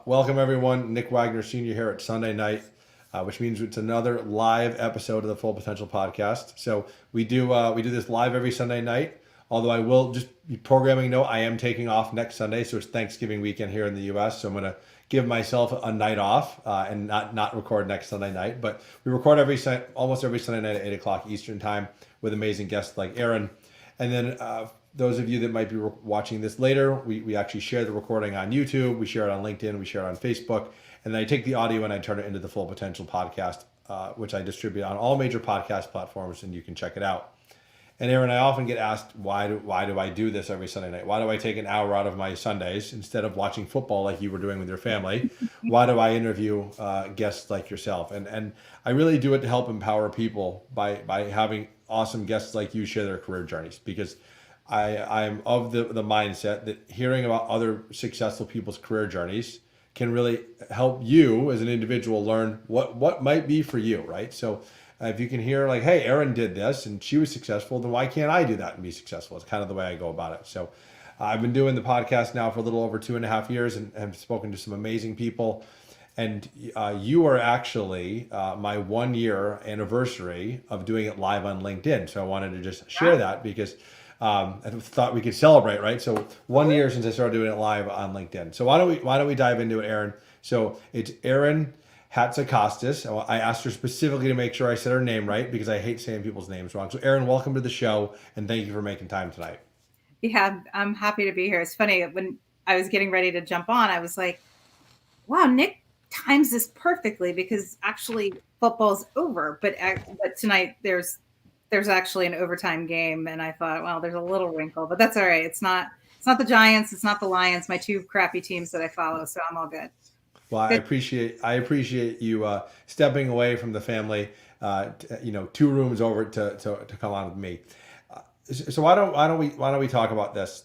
Welcome everyone. Nick Wagner Sr. here at Sunday night, which means it's another live episode of the Full Potential Podcast. So we do this live every Sunday night. Although I will just be programming note, I am taking off next Sunday, so it's Thanksgiving weekend here in the U.S. So I'm going to give myself a night off and not record next Sunday night. But we record almost every Sunday night at 8 o'clock Eastern time with amazing guests like Erin. And then those of you that might be watching this later, we actually share the recording on YouTube, we share it on LinkedIn, we share it on Facebook, and then I take the audio and I turn it into the Full Potential Podcast, which I distribute on all major podcast platforms, and you can check it out. And Erin, I often get asked, why do I do this every Sunday night? Why do I take an hour out of my Sundays instead of watching football like you were doing with your family? Why do I interview guests like yourself? And I really do it to help empower people by having awesome guests like you share their career journeys, because I'm of the mindset that hearing about other successful people's career journeys can really help you as an individual learn what might be for you, right? So if you can hear like, hey, Erin did this and she was successful, then why can't I do that and be successful? It's kind of the way I go about it. So I've been doing the podcast now for a little over 2.5 years and have spoken to some amazing people. And you are actually my 1 year anniversary of doing it live on LinkedIn. So I wanted to just share that because I thought we could celebrate, right? So 1 year since I started doing it live on LinkedIn. So why don't we dive into it, Erin? So it's Erin Hatzikostas. I asked her specifically to make sure I said her name right because I hate saying people's names wrong. So Erin, welcome to the show and thank you for making time tonight. Yeah, I'm happy to be here. It's funny, when I was getting ready to jump on, I was like, wow, Nick times this perfectly because actually football's over, but tonight there's actually an overtime game, and I thought, well, there's a little wrinkle, but that's all right. It's not the Giants, it's not the Lions, my two crappy teams that I follow, so I'm all good. Well, I Good. appreciate you stepping away from the family, 2 rooms over to come on with me. So why don't we talk about this?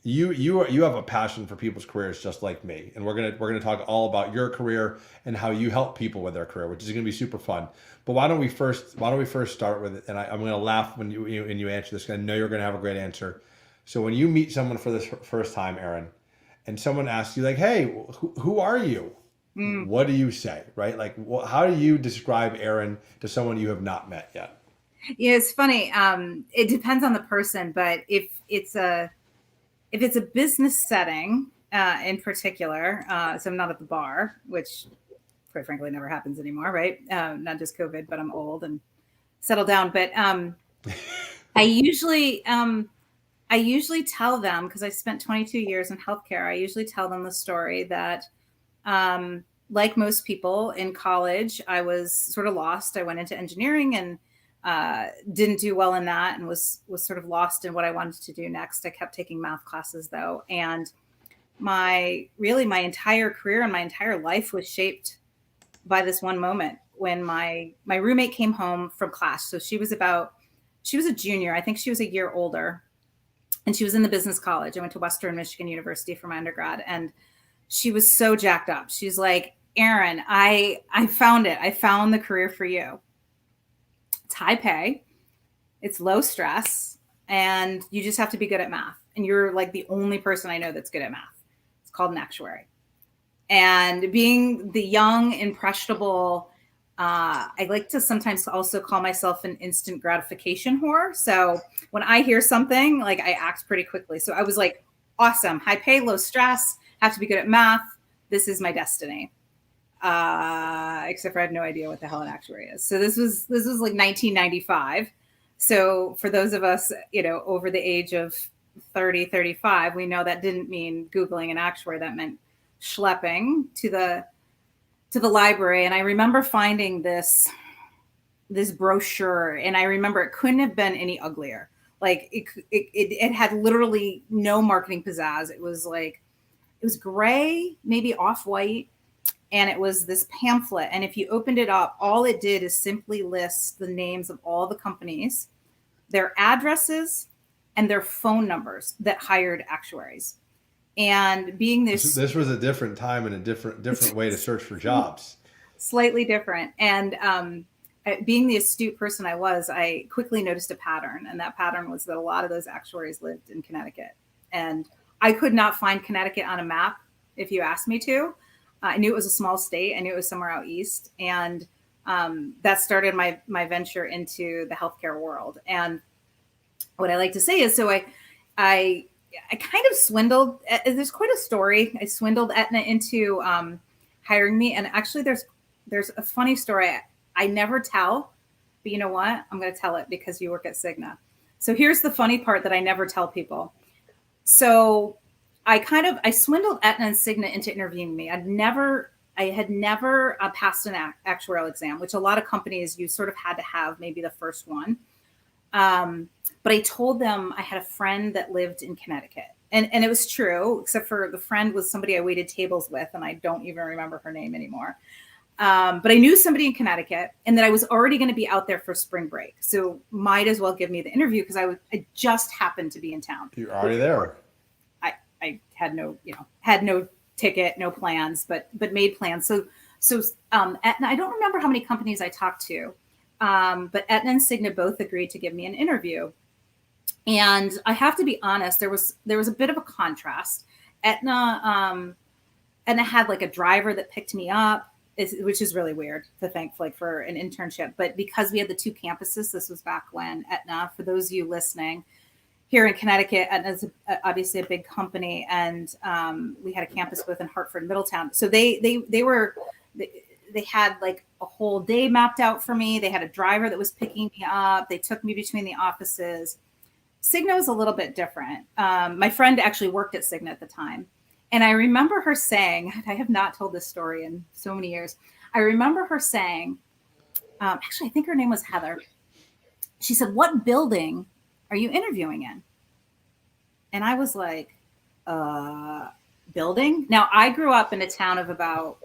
You have a passion for people's careers just like me, and we're gonna talk all about your career and how you help people with their career, which is gonna be super fun. But why don't we first start with it? And I'm gonna laugh when you answer this. 'Cause I know you're gonna have a great answer. So when you meet someone for the first time, Erin, and someone asks you like, "Hey, who are you?" Mm. What do you say, right? Like, how do you describe Erin to someone you have not met yet? Yeah, it's funny. It depends on the person, but if it's a business setting in particular, so I'm not at the bar, which quite frankly never happens anymore, right? Not just COVID, but I'm old and settled down. But I usually I usually tell them, because I spent 22 years in healthcare, I usually tell them the story that, like most people in college, I was sort of lost. I went into engineering and didn't do well in that, and was sort of lost in what I wanted to do next. I kept taking math classes though, and my entire career and my entire life was shaped by this one moment when my roommate came home from class. So she was a junior. I think she was a year older, and she was in the business college. I went to Western Michigan University for my undergrad, and she was so jacked up. She's like, Erin, I found it. I found the career for you. It's high pay, it's low stress, and you just have to be good at math. And you're like the only person I know that's good at math. It's called an actuary. And being the young, impressionable, I like to sometimes also call myself an instant gratification whore. So when I hear something, like I act pretty quickly. So I was like, awesome, high pay, low stress, have to be good at math. This is my destiny. Except for I have no idea what the hell an actuary is. So this was like 1995. So for those of us, over the age of 30, 35, we know that didn't mean Googling an actuary. That meant schlepping to the library. And I remember finding this brochure, and I remember it couldn't have been any uglier. Like it had literally no marketing pizzazz. It was gray, maybe off-white, and it was this pamphlet. And if you opened it up, all it did is simply list the names of all the companies, their addresses, and their phone numbers that hired actuaries. And being this This was a different time and a different way to search for jobs. slightly different, and being the astute person I was, I quickly noticed a pattern, and that pattern was that a lot of those actuaries lived in Connecticut, and I could not find Connecticut on a map if you asked me to. I knew it was a small state. I knew it was somewhere out east. And that started my venture into the healthcare world. And what I like to say is, so I kind of swindled. There's quite a story. I swindled Aetna into hiring me. And actually, there's a funny story I never tell, but you know what? I'm going to tell it because you work at Cigna. So here's the funny part that I never tell people. So I swindled Aetna and Cigna into interviewing me. I had never passed an actuarial exam, which a lot of companies, you sort of had to have maybe the first one. But I told them I had a friend that lived in Connecticut. And it was true, except for the friend was somebody I waited tables with, and I don't even remember her name anymore. But I knew somebody in Connecticut, and that I was already going to be out there for spring break. So might as well give me the interview because I just happened to be in town. You're already there. I had no ticket, no plans, but made plans. So Aetna, I don't remember how many companies I talked to, but Aetna and Cigna both agreed to give me an interview. And I have to be honest, there was a bit of a contrast. Aetna had like a driver that picked me up, which is really weird to think like for an internship. But because we had the two campuses, this was back when Aetna, for those of you listening, here in Connecticut, Aetna is obviously a big company, and we had a campus both in Hartford and Middletown. So they had like a whole day mapped out for me. They had a driver that was picking me up. They took me between the offices. Cigna was a little bit different. My friend actually worked at Cigna at the time. And I remember her saying, I have not told this story in so many years. I remember her saying, actually, I think her name was Heather. She said, "What building are you interviewing in?" And I was like, building? Now, I grew up in a town of about,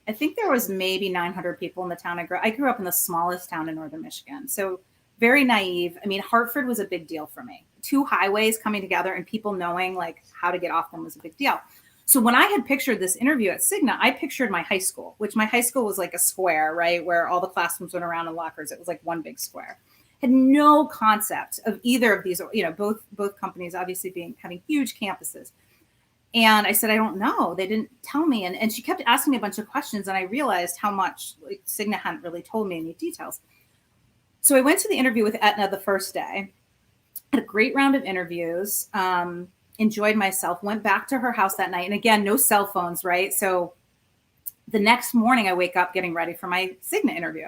I think there was maybe 900 people in the town. I grew up in the smallest town in northern Michigan. So very naive. I mean, Hartford was a big deal for me. Two highways coming together and people knowing like how to get off them was a big deal. So when I had pictured this interview at Cigna, I pictured my high school, which my high school was like a square, right? Where all the classrooms went around in lockers. It was like one big square. Had no concept of either of these, both companies obviously having huge campuses. And I said, I don't know. They didn't tell me. And she kept asking me a bunch of questions. And I realized how much like Cigna hadn't really told me any details. So I went to the interview with Aetna the first day, had a great round of interviews, enjoyed myself, went back to her house that night. And again, no cell phones, right? So the next morning I wake up getting ready for my Cigna interview.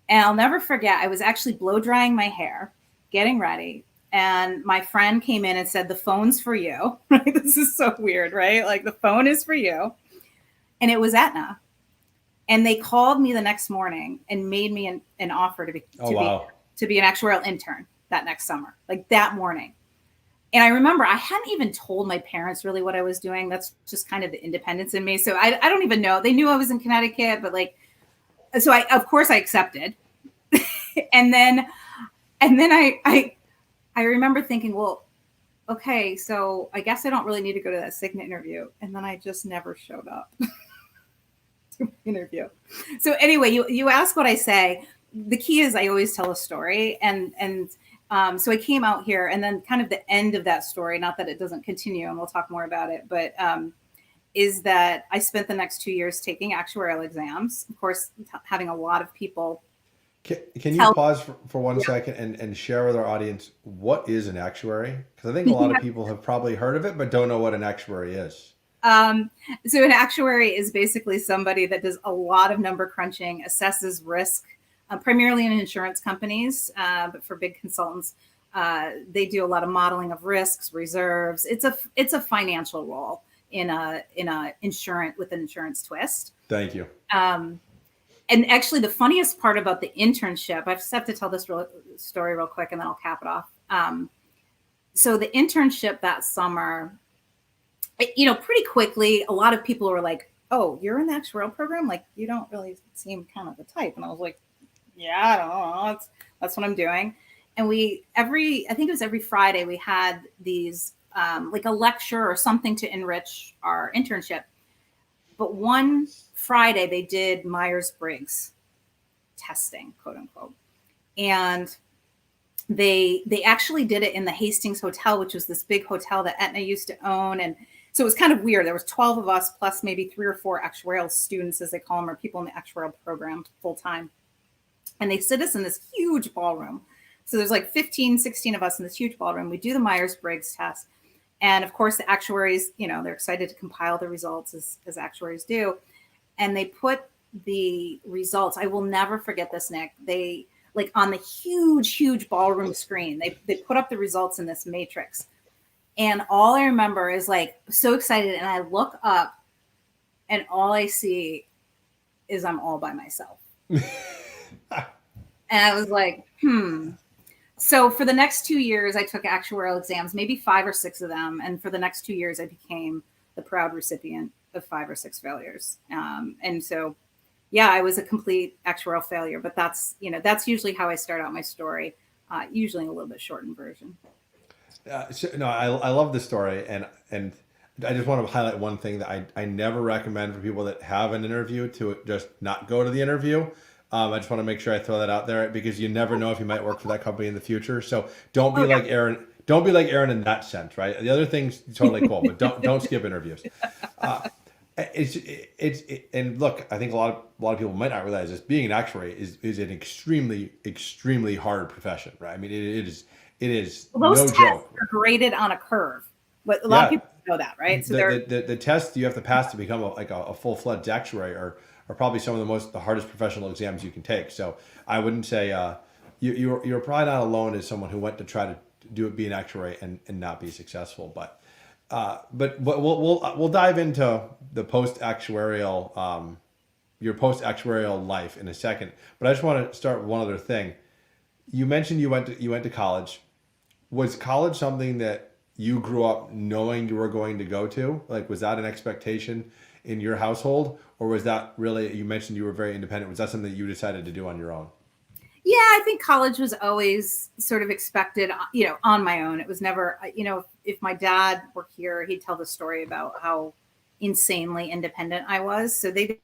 And I'll never forget, I was actually blow drying my hair, getting ready. And my friend came in and said, "The phone's for you." Right? This is so weird, right? Like the phone is for you. And it was Aetna. And they called me the next morning and made me an offer to be an actuarial intern that next summer, like that morning. And I remember I hadn't even told my parents really what I was doing. That's just kind of the independence in me. So I don't even know. They knew I was in Connecticut, but like, so of course I accepted. and then I remember thinking, well, okay, so I guess I don't really need to go to that Cigna interview. And then I just never showed up to the interview. So anyway, you ask what I say. The key is I always tell a story. And so I came out here, and then kind of the end of that story, not that it doesn't continue, and we'll talk more about it, but is that I spent the next 2 years taking actuarial exams, of course, having a lot of people. Can you pause for 1 second and share with our audience what is an actuary? Because I think a lot of people have probably heard of it, but don't know what an actuary is. So an actuary is basically somebody that does a lot of number crunching, assesses risk, primarily in insurance companies, but for big consultants, they do a lot of modeling of risks, reserves. It's a financial role in a insurance with an insurance twist. Thank you. And actually, the funniest part about the internship, I just have to tell this story real quick, and then I'll cap it off. So the internship that summer, pretty quickly, a lot of people were like, "Oh, you're in the actuarial program? Like, you don't really seem kind of the type." And I was like, "Yeah, I don't know. That's what I'm doing." And I think it was every Friday, we had these like a lecture or something to enrich our internship. But one Friday they did Myers-Briggs testing, quote unquote. And they actually did it in the Hastings Hotel, which was this big hotel that Aetna used to own. And So it was kind of weird. There was 12 of us plus maybe 3 or 4 actuarial students, as they call them, or people in the actuarial program full time. And they sit us in this huge ballroom. So there's like 15, 16 of us in this huge ballroom. We do the Myers-Briggs test. And of course, the actuaries, they're excited to compile the results as actuaries do. And they put the results. I will never forget this, Nick. They, like, on the huge ballroom screen, they put up the results in this matrix. And all I remember is, like, so excited. And I look up and all I see is I'm all by myself. And I was like, So for the next 2 years, I took actuarial exams, maybe 5 or 6 of them. And for the next 2 years, I became the proud recipient of 5 or 6 failures. And so, yeah, I was a complete actuarial failure. But that's usually how I start out my story, usually in a little bit shortened version. I love this story, and I just want to highlight one thing that I never recommend for people that have an interview to just not go to the interview. I just want to make sure I throw that out there because you never know if you might work for that company in the future. So don't be like Erin. Don't be like Erin in that sense, right? The other thing's totally cool, but don't skip interviews. And look, I think a lot of people might not realize this. Being an actuary is an extremely hard profession, right? I mean, it is Well, those no tests joke. are graded on a curve. But a lot of people know that, right? So the tests you have to pass to become a full-fledged actuary are probably some of the hardest professional exams you can take. So I wouldn't say you're probably not alone as someone who went to try to be an actuary and not be successful. But we'll dive into the post-actuarial your post-actuarial life in a second. But I just want to start with one other thing. You mentioned you went to college. Was college something that you grew up knowing you were going to go to? Like, was that an expectation in your household, or was that really, you mentioned you were very independent, was that something that you decided to do on your own? Yeah, I think college was always sort of expected, on my own. It was never, if my dad were here, he'd tell the story about how insanely independent I was. So didn't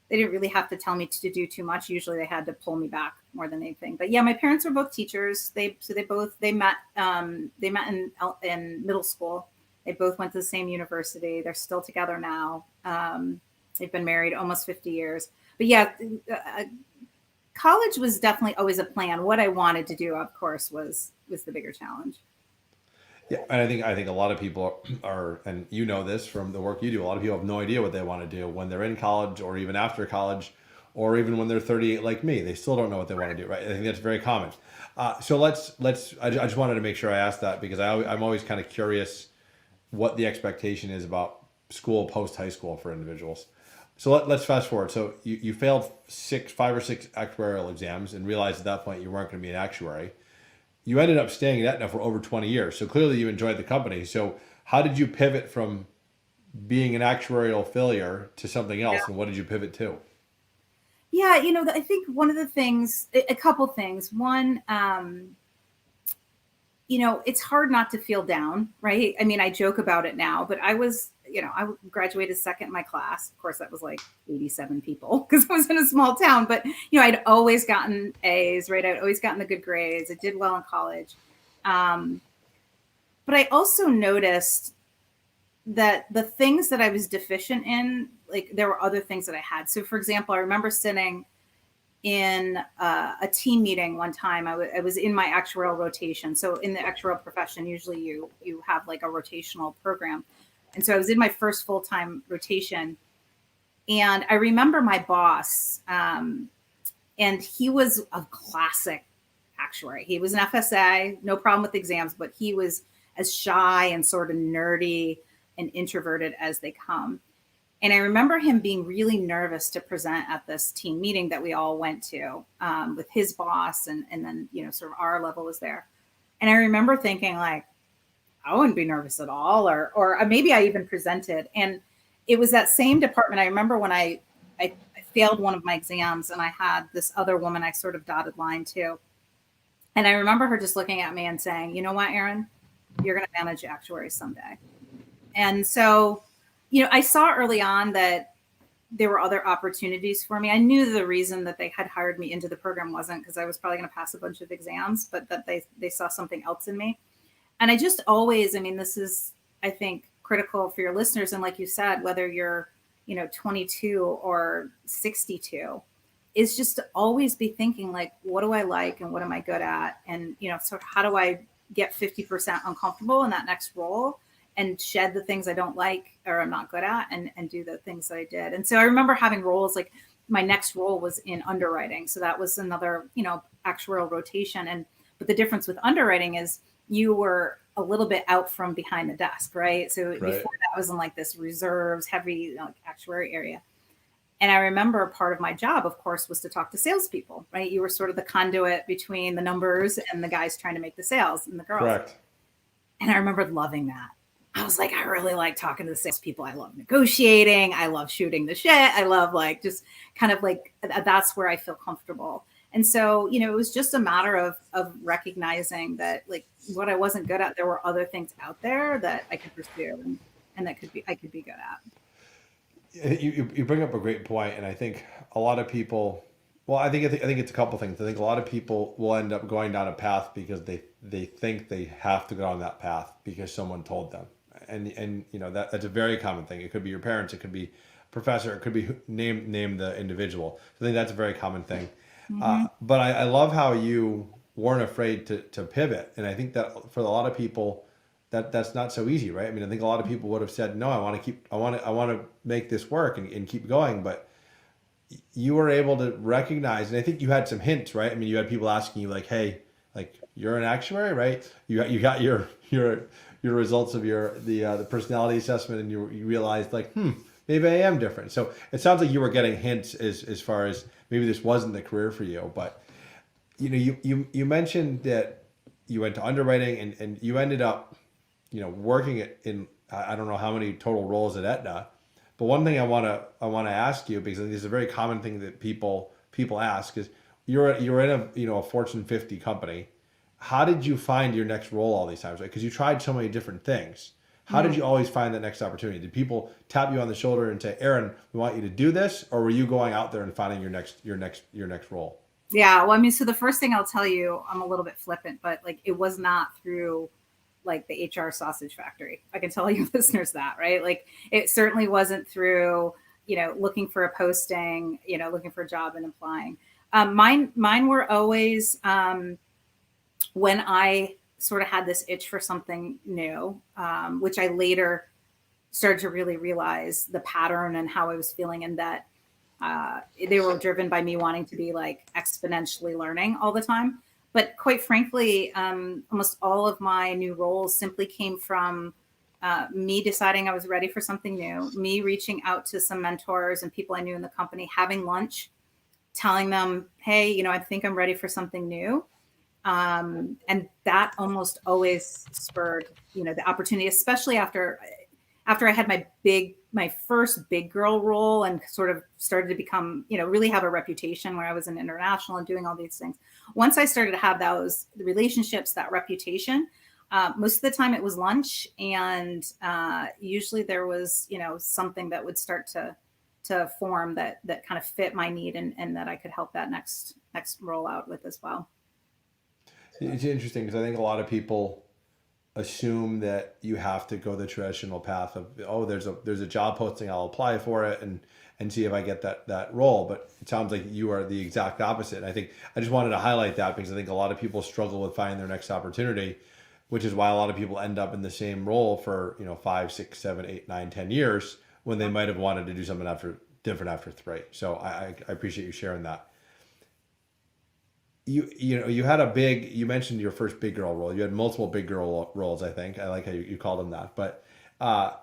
they didn't really have to tell me to do too much. Usually they had to pull me back more than anything. But yeah, my parents were both teachers. They met in middle school. They both went to the same university. They're still together now. They've been married almost 50 years. But yeah, college was definitely always a plan. What I wanted to do, of course, was the bigger challenge. Yeah, and I think a lot of people are, and you know this from the work you do, a lot of people have no idea what they want to do when they're in college or even after college, or even when they're 38 like me. They still don't know what they want to do, right? I think that's very common. So I just wanted to make sure I asked that because I'm always kind of curious what the expectation is about school post high school for individuals. So let's fast forward. So you failed 5 or 6 actuarial exams and realized at that point you weren't going to be an actuary. You ended up staying at Aetna for over 20 years. So clearly you enjoyed the company. So how did you pivot from being an actuarial failure to something else? And what did you pivot to? Yeah, I think one of the things, a couple things. One, it's hard not to feel down, right? I mean, I joke about it now, but I graduated second in my class. Of course, that was like 87 people because I was in a small town. But, I'd always gotten A's, right? I'd always gotten the good grades. I did well in college. But I also noticed that the things that I was deficient in, like there were other things that I had. So, for example, I remember sitting in a team meeting one time. I was in my actuarial rotation. So in the actuarial profession, usually you have like a rotational program. And so I was in my first full-time rotation. And I remember my boss, and he was a classic actuary. He was an FSA, no problem with exams, but he was as shy and sort of nerdy and introverted as they come. And I remember him being really nervous to present at this team meeting that we all went to with his boss. And then, sort of our level was there. And I remember thinking like, I wouldn't be nervous at all. Or maybe I even presented. And it was that same department. I remember when I failed one of my exams and I had this other woman I sort of dotted line to. And I remember her just looking at me and saying, you know what, Erin, you're going to manage actuaries someday. And so, I saw early on that there were other opportunities for me. I knew the reason that they had hired me into the program wasn't because I was probably going to pass a bunch of exams, but that they saw something else in me. And I just always, this is, I think, critical for your listeners. And like you said, whether you're, 22 or 62, is just to always be thinking like, what do I like and what am I good at? And, so how do I get 50% uncomfortable in that next role and shed the things I don't like or I'm not good at and do the things that I did. And so I remember having roles like my next role was in underwriting. So that was another, actuarial rotation. But the difference with underwriting is you were a little bit out from behind the desk, right? So before that was in like this reserves, heavy actuary area. And I remember part of my job, of course, was to talk to salespeople, right? You were sort of the conduit between the numbers and the guys trying to make the sales and the girls. Correct. And I remember loving that. I was like, I really like talking to the salespeople. I love negotiating. I love shooting the shit. I love like just kind of like that's where I feel comfortable. And so, it was just a matter of recognizing that like what I wasn't good at, there were other things out there that I could pursue and that I could be good at. You bring up a great point, and I think a lot of people. Well, I think it's a couple things. I think a lot of people will end up going down a path because they think they have to go on that path because someone told them, and that's a very common thing. It could be your parents, it could be a professor, it could be name the individual. I think that's a very common thing. Mm-hmm. But I love how you weren't afraid to pivot, and I think that for a lot of people. That's not so easy, right? I mean, I think a lot of people would have said, "No, I want to make this work and keep going." But you were able to recognize, and I think you had some hints, right? I mean, you had people asking you, like, "Hey, like you're an actuary, right? You got your results of the personality assessment, and you realized, like, maybe I am different." So it sounds like you were getting hints as far as maybe this wasn't the career for you. But you mentioned that you went to underwriting and you ended up. Working in I don't know how many total roles at Aetna, but one thing I want to ask you, because I think this is a very common thing that people ask, is you're in a Fortune 50 company. How did you find your next role all these times? Right? Because you tried so many different things. How did you always find that next opportunity? Did people tap you on the shoulder and say, "Erin, we want you to do this," or were you going out there and finding your next role? Yeah, well, I mean, so the first thing I'll tell you, I'm a little bit flippant, but like it was not through like the HR sausage factory. I can tell you listeners that, right? Like it certainly wasn't through, looking for a posting, looking for a job and applying. Mine were always when I sort of had this itch for something new, which I later started to really realize the pattern and how I was feeling, and that they were driven by me wanting to be like exponentially learning all the time. But quite frankly, almost all of my new roles simply came from me deciding I was ready for something new, me reaching out to some mentors and people I knew in the company, having lunch, telling them, "Hey, I think I'm ready for something new." And that almost always spurred, the opportunity, especially after I had my first big girl role and sort of started to become, really have a reputation where I was an international and doing all these things. Once I started to have the relationships, that reputation, most of the time it was lunch, and usually there was, something that would start to form that kind of fit my need and that I could help that next rollout with as well. It's interesting because I think a lot of people assume that you have to go the traditional path of, oh, there's a job posting, I'll apply for it and see if I get that role. But it sounds like you are the exact opposite. And I think I just wanted to highlight that because I think a lot of people struggle with finding their next opportunity, which is why a lot of people end up in the same role for 5, 6, 7, 8, 9, 10 years when they might have wanted to do something different after 3. So I appreciate you sharing that. You had you mentioned your first big girl role. You had multiple big girl roles, I think. I like how you called them that. But I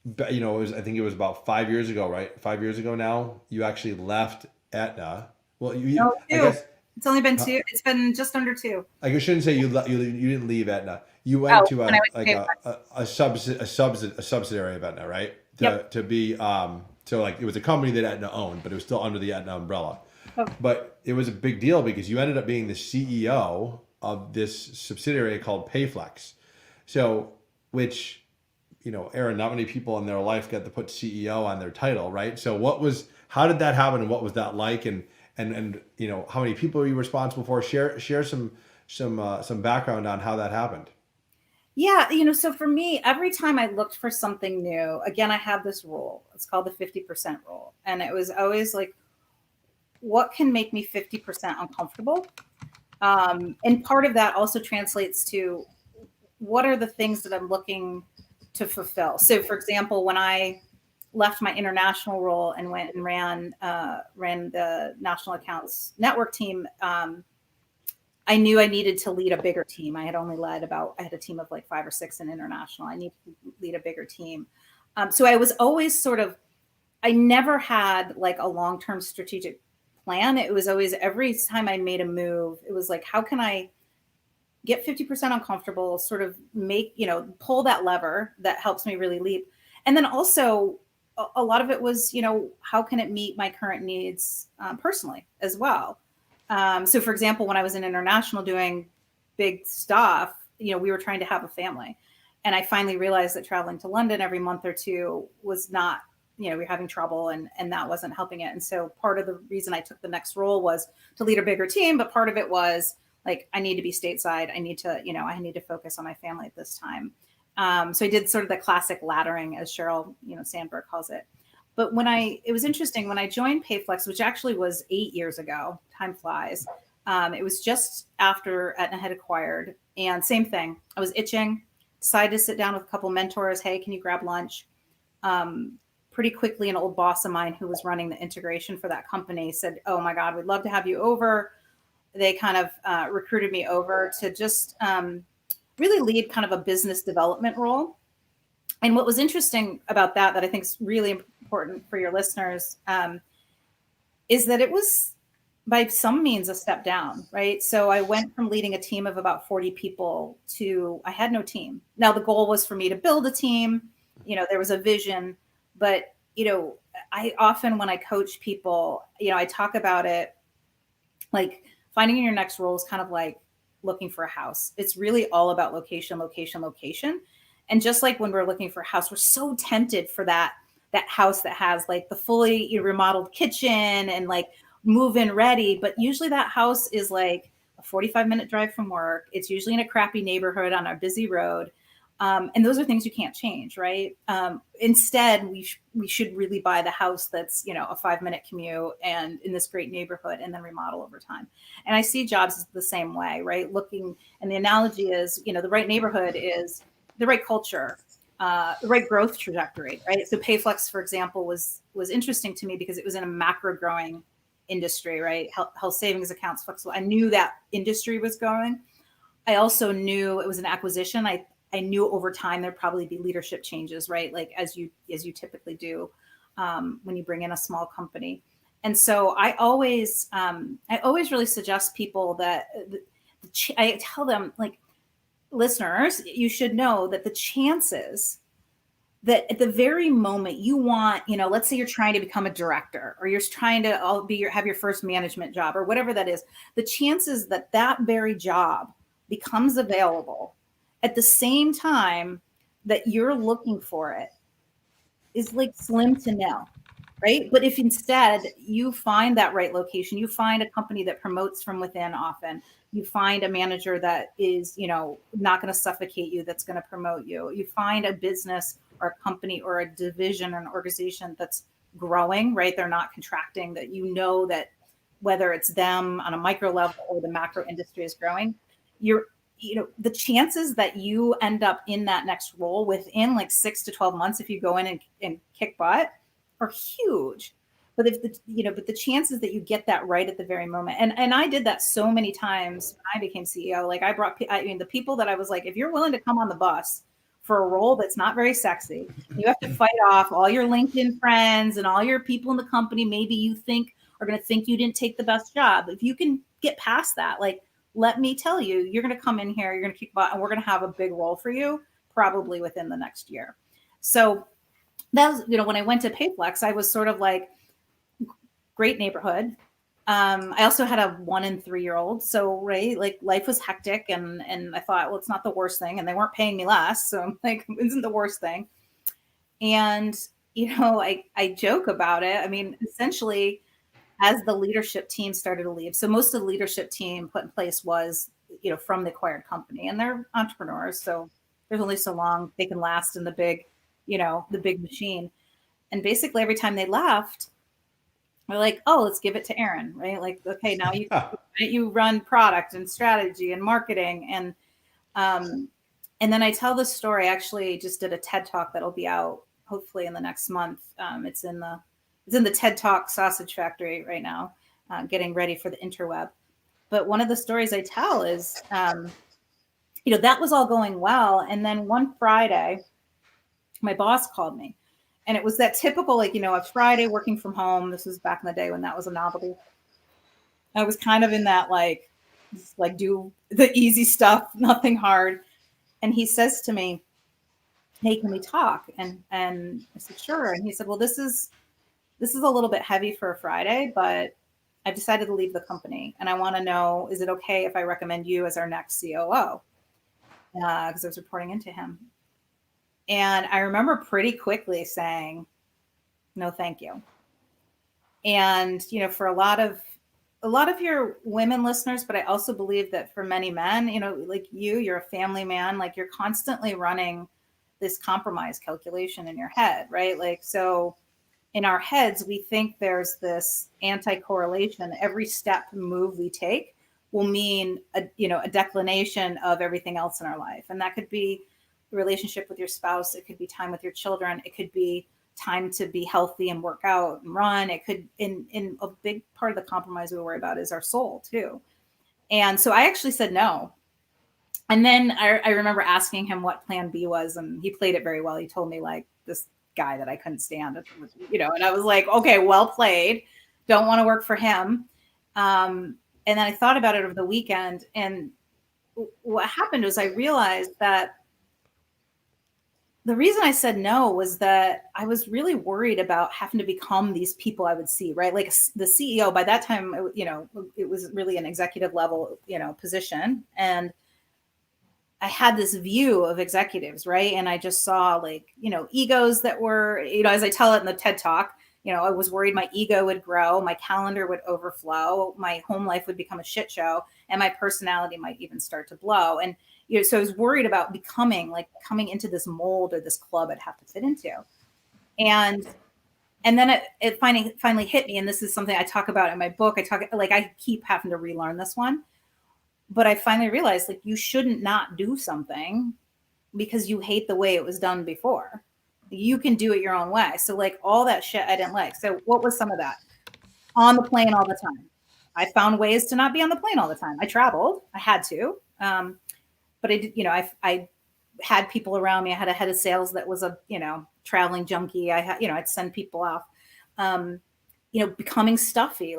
think it was about 5 years ago, right? 5 years ago now, you actually left Aetna. Well, I guess it's only been 2. It's been just under 2. I shouldn't say you didn't leave Aetna. You went to a subsidiary of Aetna, right? To be so like it was a company that Aetna owned, but it was still under the Aetna umbrella. Oh. But it was a big deal because you ended up being the CEO of this subsidiary called Payflex. So, which, Erin, not many people in their life get to put CEO on their title, right? So how did that happen and what was that like? And how many people are you responsible for? Share some background on how that happened. Yeah, so for me, every time I looked for something new, again, I have this rule. It's called the 50% rule. And it was always like, what can make me 50% uncomfortable? And part of that also translates to what are the things that I'm looking to fulfill. So, for example, when I left my international role and went and ran the national accounts network team, I knew I needed to lead a bigger team. I had a team of like 5 or 6 in international. I needed to lead a bigger team. So I was always I never had like a long-term strategic plan. It was always every time I made a move, it was like, how can I get 50% uncomfortable, sort of pull that lever that helps me really leap. And then also, a lot of it was, how can it meet my current needs personally as well? So, for example, when I was in international doing big stuff, we were trying to have a family. And I finally realized that traveling to London every month or two was not, we were having trouble, and that wasn't helping it. And so part of the reason I took the next role was to lead a bigger team, but part of it was like, I need to be stateside. I need to focus on my family at this time. So I did sort of the classic laddering, as Sheryl, Sandberg calls it. But it was interesting when I joined Payflex, which actually was 8 years ago, time flies. It was just after Aetna had acquired, and same thing. I was itching, decided to sit down with a couple mentors. Hey, can you grab lunch? Pretty quickly, an old boss of mine who was running the integration for that company said, "Oh my God, we'd love to have you over." They kind of recruited me over to just really lead kind of a business development role. And what was interesting about that I think is really important for your listeners, is that it was by some means a step down, right? So I went from leading a team of about 40 people to I had no team. Now the goal was for me to build a team. There was a vision, but I often, when I coach people, I talk about it like finding your next role is kind of like looking for a house. It's really all about location, location, location. And just like when we're looking for a house, we're so tempted for that house that has like the fully remodeled kitchen and like move-in ready. But usually that house is like a 45-minute drive from work. It's usually in a crappy neighborhood on a busy road. And those are things you can't change, right? Instead, we should really buy the house that's a 5-minute commute and in this great neighborhood, and then remodel over time. And I see jobs the same way, right? And the analogy is, the right neighborhood is the right culture, the right growth trajectory, right? So Payflex, for example, was interesting to me because it was in a macro growing industry, right? Health savings accounts, flexible. I knew that industry was growing. I also knew it was an acquisition. I knew over time there'd probably be leadership changes, right? Like as you typically do when you bring in a small company. And so I always really suggest people that I tell them, like, listeners, you should know that the chances that at the very moment you want, let's say you're trying to become a director, or you're trying to have your first management job, or whatever that is, the chances that that very job becomes available at the same time that you're looking for it is like slim to nil, right? But if instead you find that right location, you find a company that promotes from within often, you find a manager that is, not going to suffocate you, that's going to promote you. You find a business or a company or a division or an organization that's growing, right? They're not contracting, that that whether it's them on a micro level or the macro industry is growing, the chances that you end up in that next role within like 6 to 12 months, if you go in and kick butt, are huge. But but the chances that you get that right at the very moment, and I did that so many times when I became CEO. Like the people that I was like, if you're willing to come on the bus for a role that's not very sexy, you have to fight off all your LinkedIn friends and all your people in the company. Maybe you think are going to think you didn't take the best job. If you can get past that, like, let me tell you, you're going to come in here, you're going to kick butt, and we're going to have a big role for you probably within the next year. So that was, when I went to Payflex, I was sort of like, great neighborhood. I also had a 1 and 3-year-old. So, right, like life was hectic, and I thought, well, it's not the worst thing. And they weren't paying me less. So I'm like, it isn't the worst thing. And, I joke about it. I mean, essentially, as the leadership team started to leave, so most of the leadership team put in place was, from the acquired company, and they're entrepreneurs. So there's only so long they can last in the big, the big machine. And basically every time they left, we're like, oh, let's give it to Erin, right? Like, okay, now you run product and strategy and marketing. And then I tell this story. I actually just did a TED talk that'll be out hopefully in the next month. It's in the TED Talk Sausage Factory right now, getting ready for the interweb. But one of the stories I tell is, that was all going well. And then one Friday, my boss called me, and it was that typical, like, a Friday working from home. This was back in the day when that was a novelty. I was kind of in that, just like do the easy stuff, nothing hard. And he says to me, hey, can we talk? And I said, sure. And he said, well, this is a little bit heavy for a Friday, but I've decided to leave the company. And I want to know, is it okay if I recommend you as our next COO? Because I was reporting into him. And I remember pretty quickly saying, no, thank you. And, for a lot of your women listeners, but I also believe that for many men, like you're a family man, like you're constantly running this compromise calculation in your head, right? Like, so in our heads, we think there's this anti-correlation. Every step move we take will mean a declination of everything else in our life. And that could be a relationship with your spouse. It could be time with your children. It could be time to be healthy and work out and run. It could, in a big part of the compromise we worry about is our soul too. And so I actually said no. And then I remember asking him what plan B was, and he played it very well. He told me like this guy that I couldn't stand, and I was like, okay, well played. Don't want to work for him. And then I thought about it over the weekend, and what happened was I realized that the reason I said no was that I was really worried about having to become these people I would see, right? Like the CEO, by that time, it was really an executive level, position. And I had this view of executives, right? And I just saw egos that were, as I tell it in the TED Talk, I was worried my ego would grow, my calendar would overflow, my home life would become a shit show, and my personality might even start to blow. And, so I was worried about coming into this mold or this club I'd have to fit into. And then it finally hit me. And this is something I talk about in my book. I keep having to relearn this one. But I finally realized you shouldn't not do something because you hate the way it was done before. You can do it your own way. So all that shit I didn't like. So what was some of that? On the plane all the time. I found ways to not be on the plane all the time. I traveled. I had to. But I did, I had people around me. I had a head of sales that was a, traveling junkie. I'd send people off, becoming stuffy.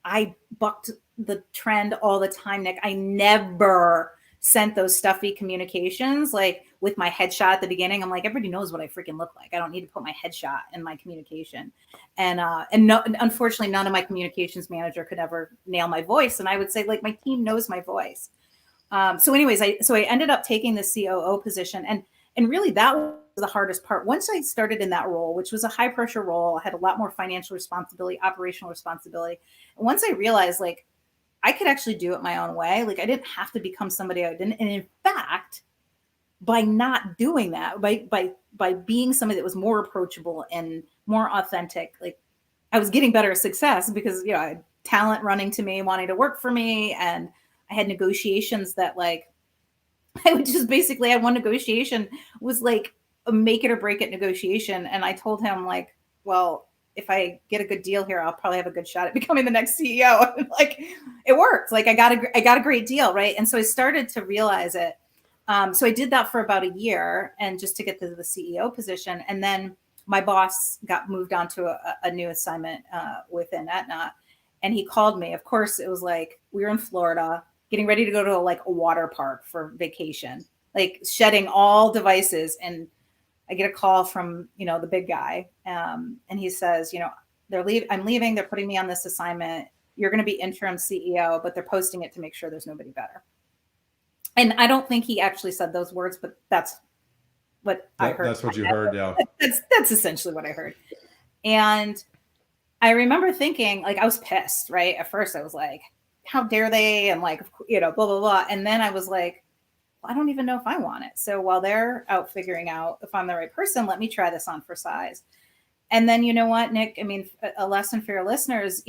I bucked the trend all the time, Nick. I never sent those stuffy communications with my headshot at the beginning. I'm like, everybody knows what I freaking look like. I don't need to put my headshot in my communication. And no, unfortunately, none of my communications manager could ever nail my voice. And I would say my team knows my voice. So anyways, I ended up taking the COO position, and really that was the hardest part. Once I started in that role, which was a high pressure role, I had a lot more financial responsibility, operational responsibility. And once I realized I could actually do it my own way. I didn't have to become somebody I didn't. And in fact, by not doing that, by being somebody that was more approachable and more authentic, I was getting better success because, I had talent running to me, wanting to work for me. And I had negotiations that I would just basically, I had one negotiation was a make it or break it negotiation. And I told him well, if I get a good deal here, I'll probably have a good shot at becoming the next CEO. It worked. I got a great deal. Right. And so I started to realize it. So I did that for about a year, and just to get to the CEO position. And then my boss got moved on to a new assignment within Aetna. And he called me. Of course, it was we were in Florida, getting ready to go to a water park for vacation, shedding all devices. And I get a call from, the big guy. And he says, I'm leaving. They're putting me on this assignment. You're going to be interim CEO, but they're posting it to make sure there's nobody better. And I don't think he actually said those words, but that's what I heard. That's what you heard. Yeah. That's essentially what I heard. And I remember thinking I was pissed, right? At first I was how dare they? And blah, blah, blah. And then I was I don't even know if I want it. So while they're out figuring out if I'm the right person, let me try this on for size. And then, you know what, Nick, I mean, a lesson for your listeners,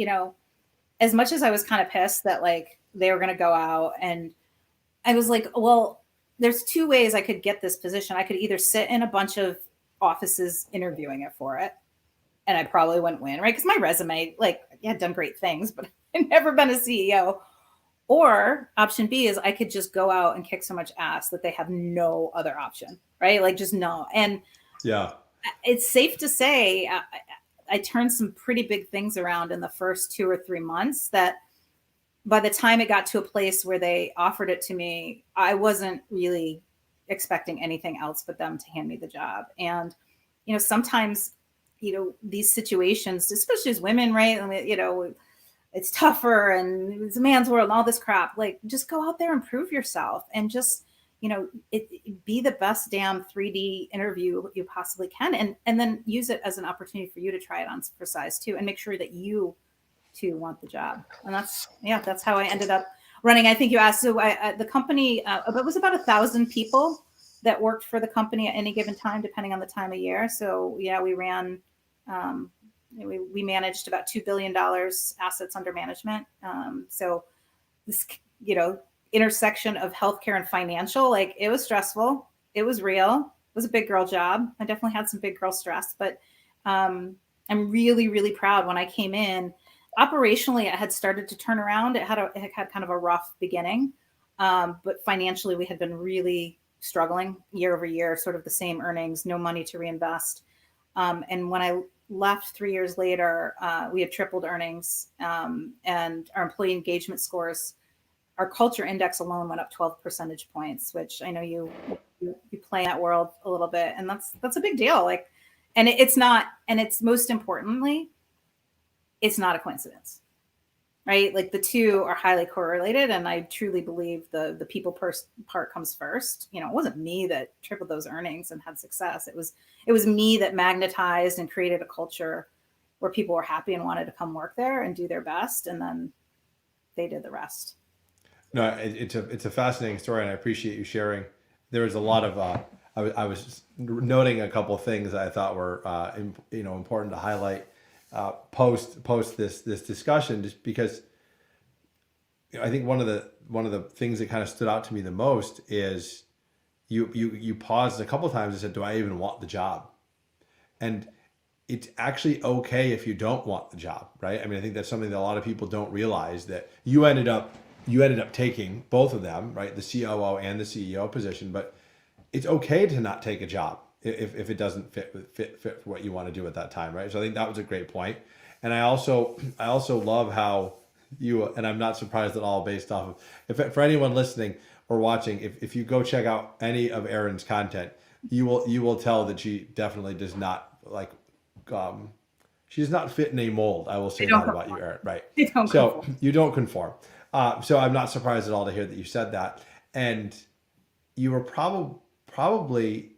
as much as I was kind of pissed that like they were going to go out, and I was like, well, there's two ways I could get this position. I could either sit in a bunch of offices interviewing it for it, and I probably wouldn't win, right? Because my resume, like, yeah, I'd done great things, but I've never been a CEO. Or option B is I could just go out and kick so much ass that they have no other option, right? Like just no. And Yeah. it's safe to say I turned some pretty big things around in the first 2 or 3 months that by the time it got to a place where they offered it to me, I wasn't really expecting anything else but them to hand me the job. And, sometimes, these situations, especially as women, right? I mean, it's tougher and it's a man's world and all this crap. Like, just go out there and prove yourself and just, be the best damn 3D interview you possibly can. And then use it as an opportunity for you to try it on for size too, and make sure that you too want the job. And that's how I ended up running. I think you asked, so the company, it was about 1,000 people that worked for the company at any given time, depending on the time of year. So yeah, we ran, we managed about $2 billion assets under management. So this, intersection of healthcare and financial, like it was stressful. It was real. It was a big girl job. I definitely had some big girl stress, but I'm really, really proud. When I came in, operationally, it had started to turn around. It had kind of a rough beginning, but financially, we had been really struggling year over year, sort of the same earnings, no money to reinvest. And when I left 3 years later, we had tripled earnings, and our employee engagement scores, our culture index alone went up 12 percentage points, which I know you play in that world a little bit, and that's a big deal. Like, and it's most importantly, it's not a coincidence, right? Like the two are highly correlated, and I truly believe the people part comes first. It wasn't me that tripled those earnings and had success. It was me that magnetized and created a culture where people were happy and wanted to come work there and do their best, and then they did the rest. No, it's a fascinating story, and I appreciate you sharing. There was a lot of I was noting a couple of things that I thought were important to highlight post this discussion, just because I think one of the things that kind of stood out to me the most is you paused a couple of times and said, "Do I even want the job?" And it's actually okay if you don't want the job, right? I mean, I think that's something that a lot of people don't realize, that you ended up taking both of them, right? The COO and the CEO position, but it's okay to not take a job if it doesn't fit for what you want to do at that time, right? So I think that was a great point. And I also love how you, and I'm not surprised at all, based off of, for anyone listening or watching, if you go check out any of Erin's content, you will tell that she definitely does not she does not fit in a mold. I will say that about you, Erin, right? You don't conform. So I'm not surprised at all to hear that you said that. And you were probably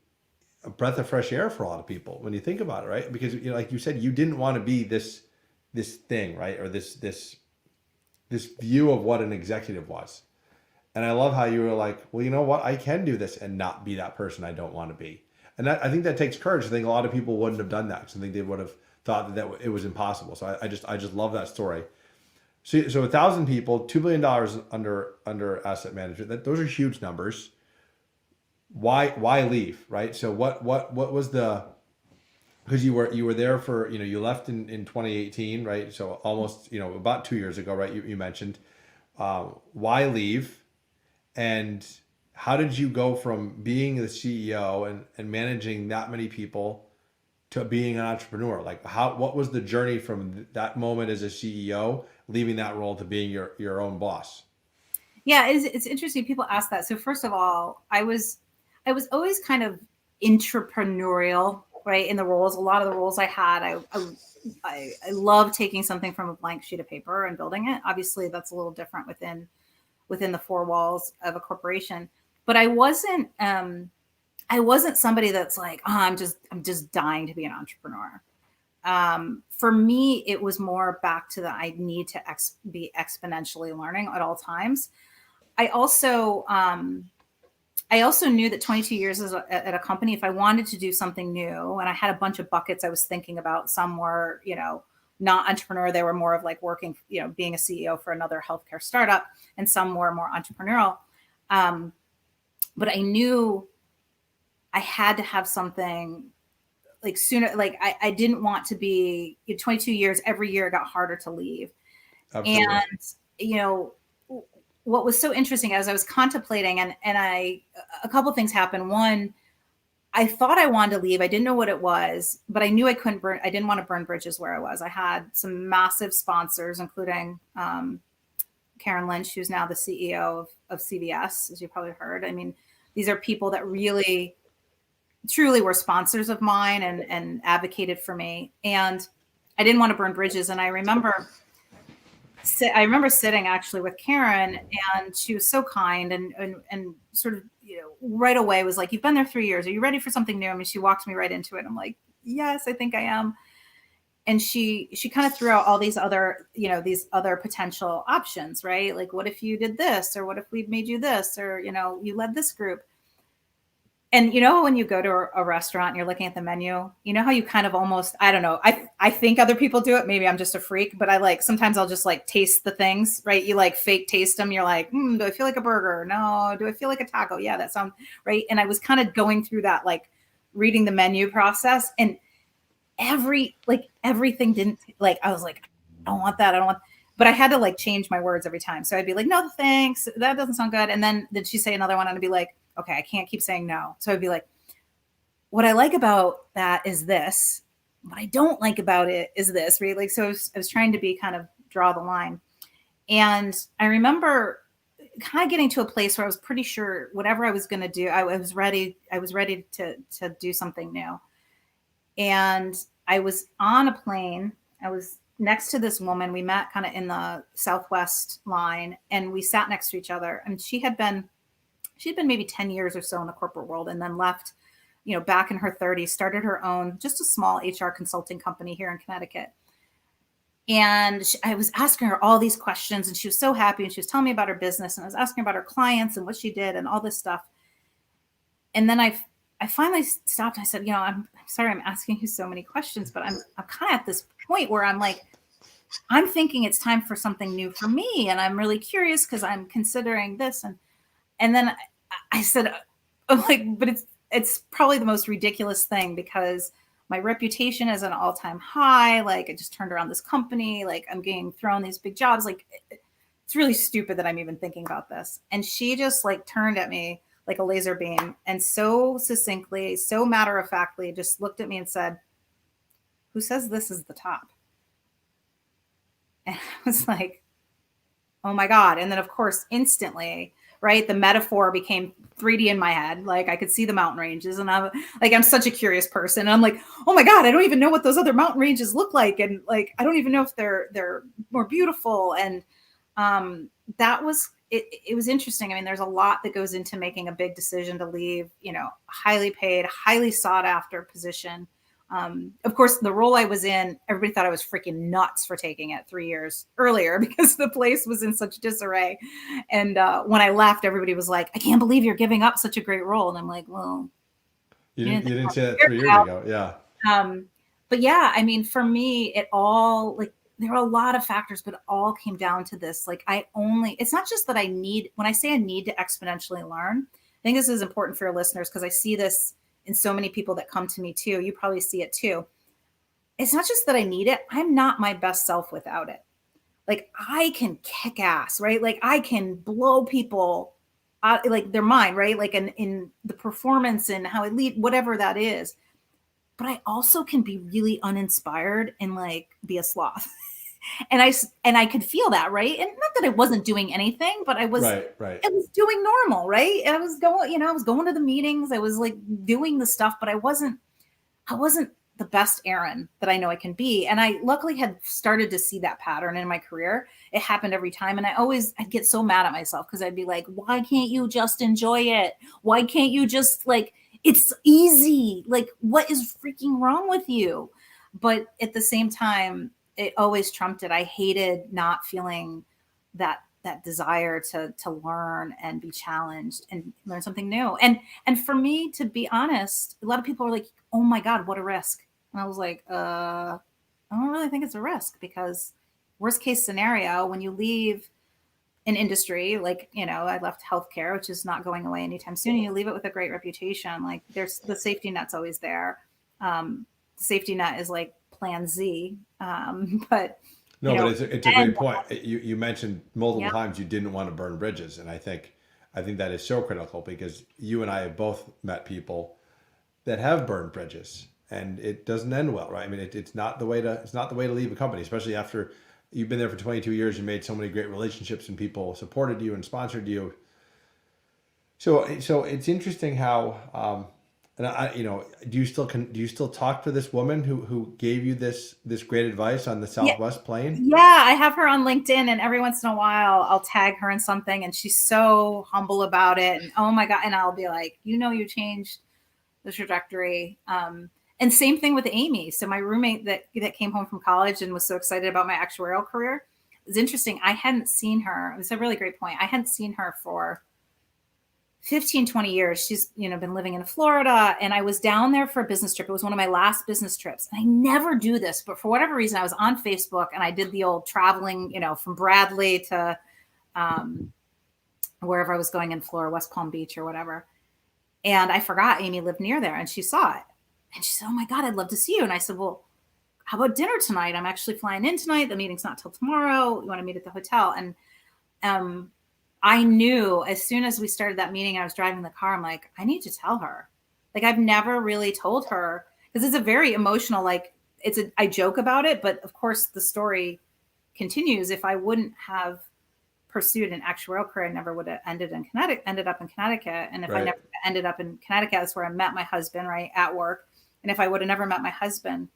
a breath of fresh air for a lot of people when you think about it, right? Because like you said, you didn't want to be this thing, right? Or this view of what an executive was. And I love how you were like, well, you know what? I can do this and not be that person I don't want to be. And I think that takes courage. I think a lot of people wouldn't have done that, because I think they would have thought that it was impossible. So I just love that story. So 1,000 people, $2 billion under asset management. Those are huge numbers. Why leave, right? So what was the, because you were there for, you left in 2018, right? So almost, about 2 years ago, right? You mentioned, why leave, and how did you go from being the CEO and managing that many people to being an entrepreneur? Like, what was the journey from that moment as a CEO, leaving that role, to being your own boss? Yeah, it's interesting. People ask that. So first of all, I was always kind of entrepreneurial, right? In the roles, a lot of the roles I had, I love taking something from a blank sheet of paper and building it. Obviously, that's a little different within the four walls of a corporation. But I wasn't somebody that's like, oh, I'm just dying to be an entrepreneur. For me, it was more back to I need to be exponentially learning at all times. I also, I also knew that 22 years at a company, if I wanted to do something new, and I had a bunch of buckets I was thinking about, some were, not entrepreneur. They were more of like working, being a CEO for another healthcare startup, and some were more entrepreneurial. But I knew I had to have something like sooner. Like I didn't want to be 22 years. Every year it got harder to leave. Absolutely. And, what was so interesting as I was contemplating, and a couple of things happened. One, I thought I wanted to leave. I didn't know what it was, but I knew I didn't want to burn bridges where I was. I had some massive sponsors, including Karen Lynch, who's now the CEO of CVS, as you probably heard. I mean, these are people that really, truly were sponsors of mine and advocated for me. And I didn't want to burn bridges. And I remember sitting actually with Karen, and she was so kind and sort of, right away was like, "You've been there 3 years. Are you ready for something new?" I mean, she walked me right into it. I'm like, "Yes, I think I am." And she kind of threw out all these other potential options, right? Like, what if you did this, or what if we made you this, or, you led this group. And when you go to a restaurant and you're looking at the menu, how you kind of almost, I don't know, I think other people do it. Maybe I'm just a freak, but sometimes I'll just like taste the things, right? You like fake taste them. You're like, do I feel like a burger? No. Do I feel like a taco? Yeah, that sounds right. And I was kind of going through that, like reading the menu process, and everything didn't, like, I was like, I don't want that. I don't want, but I had to like change my words every time. So I'd be like, "No, thanks. That doesn't sound good." And then did she say another one? And I'd be like, "Okay, I can't keep saying no." So I'd be like, "What I like about that is this. What I don't like about it is this," right? Like, so I was trying to be kind of draw the line. And I remember kind of getting to a place where I was pretty sure whatever I was going to do, I was ready to do something new. And I was on a plane. I was next to this woman. We met kind of in the Southwest line, and we sat next to each other. And she'd been maybe 10 years or so in the corporate world, and then left, back in her 30s, started her own, just a small HR consulting company here in Connecticut. And I was asking her all these questions, and she was so happy, and she was telling me about her business, and I was asking her about her clients and what she did and all this stuff. And then I finally stopped. I said, I'm sorry, I'm asking you so many questions, but I'm kind of at this point where I'm like, I'm thinking it's time for something new for me. And I'm really curious because I'm considering this. And then I said, I'm like, but it's probably the most ridiculous thing, because my reputation is an all-time high. Like, I just turned around this company. Like, I'm getting thrown these big jobs. Like, it's really stupid that I'm even thinking about this. And she just like turned at me like a laser beam, and so succinctly, so matter-of-factly, just looked at me and said, "Who says this is the top?" And I was like, oh my God. And then of course, instantly, right, the metaphor became 3D in my head. Like, I could see the mountain ranges, and I'm such a curious person. And I'm like, oh my God, I don't even know what those other mountain ranges look like. And like, I don't even know if they're more beautiful. And that was, it was interesting. I mean, there's a lot that goes into making a big decision to leave, highly paid, highly sought after position. Of course, the role I was in, everybody thought I was freaking nuts for taking it 3 years earlier, because the place was in such disarray. And when I left, everybody was like, "I can't believe you're giving up such a great role." And I'm like, well, You didn't say that 3 years ago. Yeah. But yeah, I mean, for me, it all, like, there were a lot of factors, but it all came down to this. Like, it's not just that when I say I need to exponentially learn, I think this is important for your listeners, because I see this in so many people that come to me too. You probably see it too. It's not just that I need it. I'm not my best self without it. Like, I can kick ass, right? Like, I can blow people out, like their mind, right? Like in the performance and how I lead, whatever that is. But I also can be really uninspired and like be a sloth. and I could feel that, right? And not that I wasn't doing anything, but I was right. I was doing normal, right? And I was going to the meetings, I was like doing the stuff, but I wasn't the best Erin that I know I can be. And I luckily had started to see that pattern in my career. It happened every time. And I'd get so mad at myself, because I'd be like, why can't you just enjoy it? Why can't you just, like, it's easy. Like, what is freaking wrong with you? But at the same time, it always trumped it. I hated not feeling that that desire to learn and be challenged and learn something new. And for me, to be honest, a lot of people are like, oh my God, what a risk. And I was like, I don't really think it's a risk, because worst case scenario, when you leave an industry, like, I left healthcare, which is not going away anytime soon, and you leave it with a great reputation, like there's the safety net's always there. The safety net is like plan Z. But No, but it's a great and point. You mentioned multiple yeah, times you didn't want to burn bridges, and I think that is so critical, because you and I have both met people that have burned bridges, and it doesn't end well, right? I mean, it's not the way to leave a company, especially after you've been there for 22 years. You made so many great relationships, and people supported you and sponsored you. So it's interesting how, and do you still talk to this woman who gave you this great advice on the yeah, Southwest plane? yeah. I have her on LinkedIn, and every once in a while I'll tag her in something, and she's so humble about it. And oh my God, and I'll be like, you changed the trajectory. And same thing with Amy. So my roommate that came home from college and was so excited about my actuarial career. It's interesting. I hadn't seen her. It's a really great point. I hadn't seen her for 15, 20 years. She's, been living in Florida, and I was down there for a business trip. It was one of my last business trips. And I never do this, but for whatever reason, I was on Facebook and I did the old traveling, from Bradley to wherever I was going in Florida, West Palm Beach or whatever. And I forgot Amy lived near there, and she saw it. And she said, oh my God, I'd love to see you. And I said, well, how about dinner tonight? I'm actually flying in tonight. The meeting's not till tomorrow. You want to meet at the hotel? And I knew as soon as we started that meeting, I was driving the car. I'm like, I need to tell her. Like, I've never really told her, because it's a very emotional, like I joke about it, but of course the story continues. If I wouldn't have pursued an actuarial career, I never would have ended up in Connecticut. And if I never ended up in Connecticut, that's where I met my husband, right, at work. And if I would have never met my husband,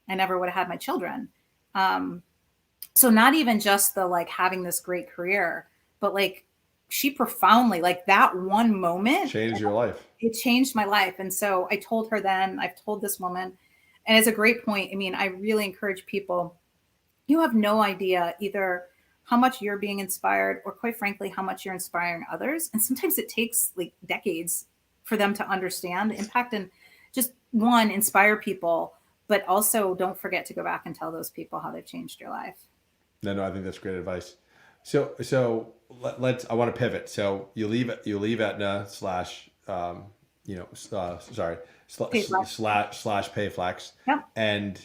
I never would have had my children. So not even just the like having this great career, but like she profoundly, like that one moment Changed your life. It changed my life. And so I told her then, I've told this woman, and it's a great point. I mean, I really encourage people, you have no idea either how much you're being inspired, or quite frankly, how much you're inspiring others. And sometimes it takes like decades for them to understand the impact, and just one, inspire people, but also don't forget to go back and tell those people how they've changed your life. No, I think that's great advice. So let's. I want to pivot. So you leave Aetna slash sorry slash Payflex, Yep. and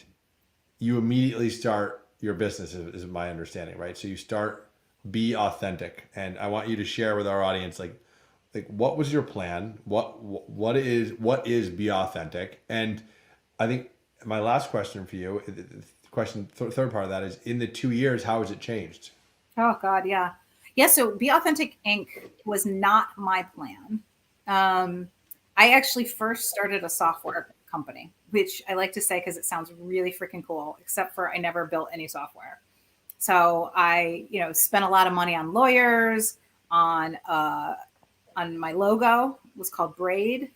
you immediately start your business, is my understanding, right? So you start Be Authentic, and I want you to share with our audience like what was your plan? What is Be Authentic? And I think my last question for you, third part of that is, in the 2 years, how has it changed? Oh God, yeah. Yeah, so Be Authentic Inc. was not my plan. I actually first started a software company, which I like to say because it sounds really freaking cool, except for I never built any software. So I, spent a lot of money on lawyers, on my logo, it was called Braid,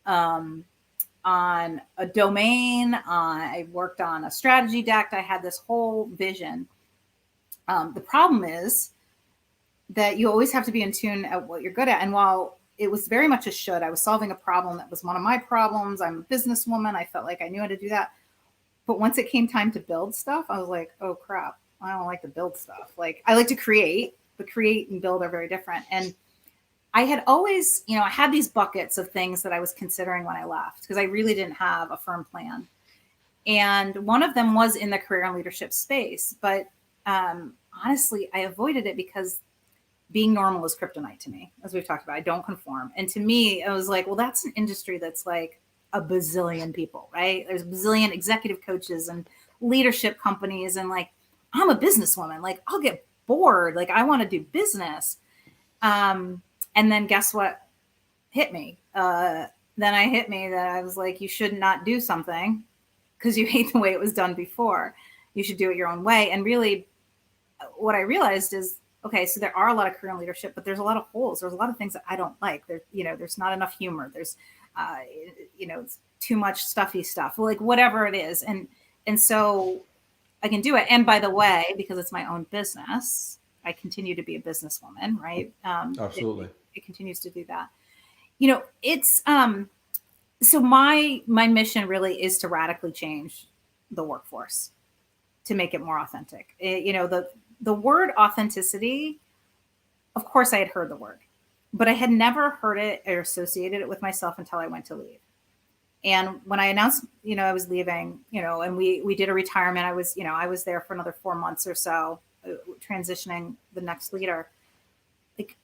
on a domain. I worked on a strategy deck. I had this whole vision. The problem is that you always have to be in tune at what you're good at. And while it was very much a should, I was solving a problem that was one of my problems. I'm a businesswoman. I felt like I knew how to do that. But once it came time to build stuff, I was like, oh crap, I don't like to build stuff. Like, I like to create, but create and build are very different. And I had always, I had these buckets of things that I was considering when I left, because I really didn't have a firm plan. And one of them was in the career and leadership space. But honestly, I avoided it because being normal is kryptonite to me. As we've talked about, I don't conform. And to me, I was like, well, that's an industry that's like a bazillion people, right? There's a bazillion executive coaches and leadership companies. And like, I'm a businesswoman. Like, I'll get bored. Like, I want to do business. And then guess what hit me? Then I hit me that I was like, you should not do something because you hate the way it was done before. You should do it your own way. And really, what I realized is, okay, so there are a lot of career and leadership, but there's a lot of holes. There's a lot of things that I don't like. There's not enough humor. There's, it's too much stuffy stuff, like whatever it is. And so I can do it. And by the way, because it's my own business, I continue to be a businesswoman, right? Absolutely. It continues to do that. It's so my mission really is to radically change the workforce to make it more authentic. The word authenticity, of course I had heard the word, but I had never heard it or associated it with myself until I went to leave. And when I announced, I was leaving, and we did a retirement, I was there for another 4 months or so, transitioning the next leader. Like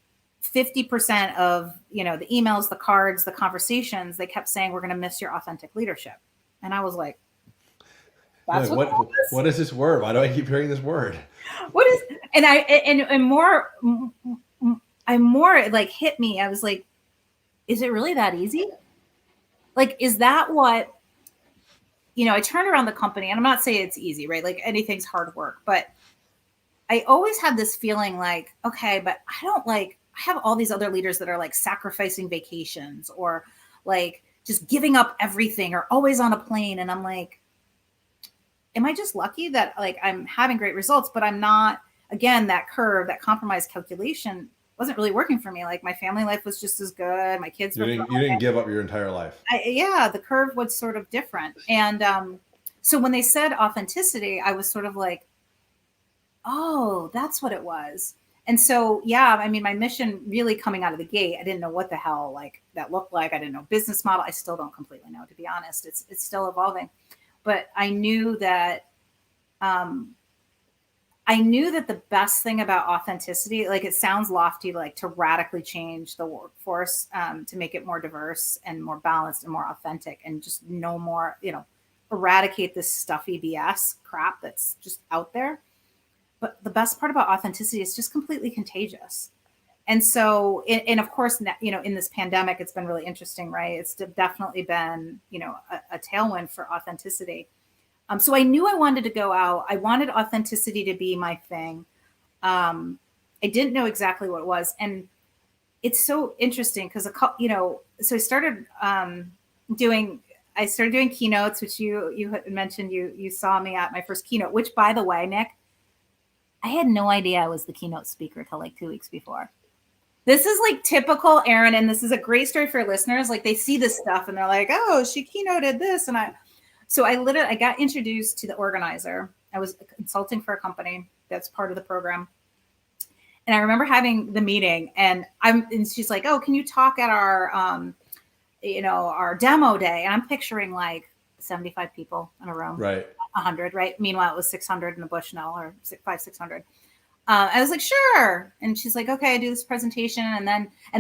50% of, the emails, the cards, the conversations, they kept saying, we're going to miss your authentic leadership. And I was like, that's like, what is this word? Why do I keep hearing this word? What is, and more, like hit me. I was like, is it really that easy? Like, is that what, I turned around the company, and I'm not saying it's easy, right? Like anything's hard work, but I always had this feeling like, okay, but I have all these other leaders that are like sacrificing vacations or like just giving up everything or always on a plane. And I'm like, am I just lucky that like I'm having great results, but I'm not, again, that curve, that compromise calculation wasn't really working for me. Like my family life was just as good. My kids you didn't give up your entire life. The curve was sort of different. And so when they said authenticity, I was sort of like, oh, that's what it was. And so, my mission really coming out of the gate, I didn't know what the hell like that looked like. I didn't know business model. I still don't completely know, to be honest. It's still evolving. But I knew that the best thing about authenticity, like it sounds lofty, like to radically change the workforce, to make it more diverse and more balanced and more authentic, and just no more, eradicate this stuffy BS crap that's just out there. But the best part about authenticity is just completely contagious. And so, and of course, in this pandemic, it's been really interesting, right? It's definitely been, a tailwind for authenticity. So I knew I wanted to go out. I wanted authenticity to be my thing. I didn't know exactly what it was. And it's so interesting because, so I started doing keynotes, which you had mentioned, you saw me at my first keynote, which, by the way, Nick, I had no idea I was the keynote speaker till like 2 weeks before. This is like typical Erin, and this is a great story for listeners. Like they see this stuff and they're like, oh, she keynoted this. And I got introduced to the organizer. I was consulting for a company that's part of the program. And I remember having the meeting and she's like, oh, can you talk at our, our demo day? And I'm picturing like 75 people in a room. Right. 100, right? Meanwhile, it was 600 in the Bushnell, or 600. I was like, sure. And she's like, okay, I do this presentation. And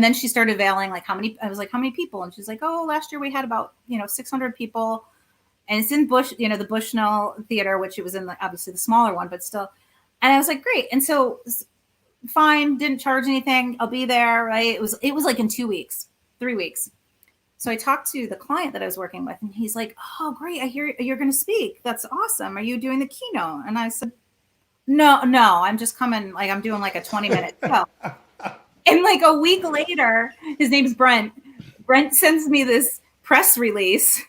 then she started veiling like how many people? And she's like, oh, last year we had about, 600 people. And it's in the Bushnell Theater, which it was in obviously the smaller one, but still. And I was like, great. And so fine, didn't charge anything. I'll be there, right? It was like in 2 weeks, 3 weeks. So I talked to the client that I was working with, and he's like, oh, great. I hear you're going to speak. That's awesome. Are you doing the keynote? And I said, no, I'm just coming. Like I'm doing like a 20-minute show. And like a week later, his name's Brent. Brent sends me this press release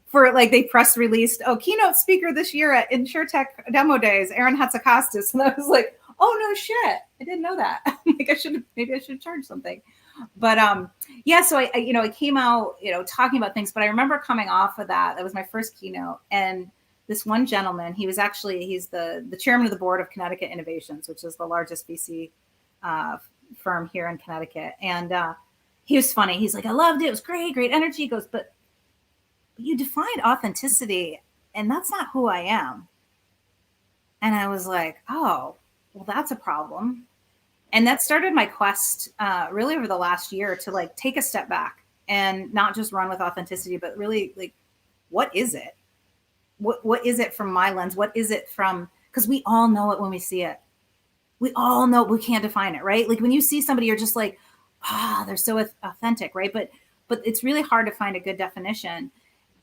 for like, they press released, keynote speaker this year at InsurTech Demo Days, Erin Hatzikostas. And I was like, oh, no shit. I didn't know that. Like maybe I should charge something. But so I came out, talking about things, but I remember coming off of that. That was my first keynote. And this one gentleman, he's the chairman of the board of Connecticut Innovations, which is the largest VC firm here in Connecticut. And he was funny. He's like, I loved it. It was great energy. He goes, but you defined authenticity, and that's not who I am. And I was like, oh, well, that's a problem. And that started my quest really over the last year to like take a step back and not just run with authenticity, but really like, what is it? What is it from my lens? What is it from, because we all know it when we see it. We all know, we can't define it, right? Like when you see somebody, you're just like, they're so authentic, right? But it's really hard to find a good definition.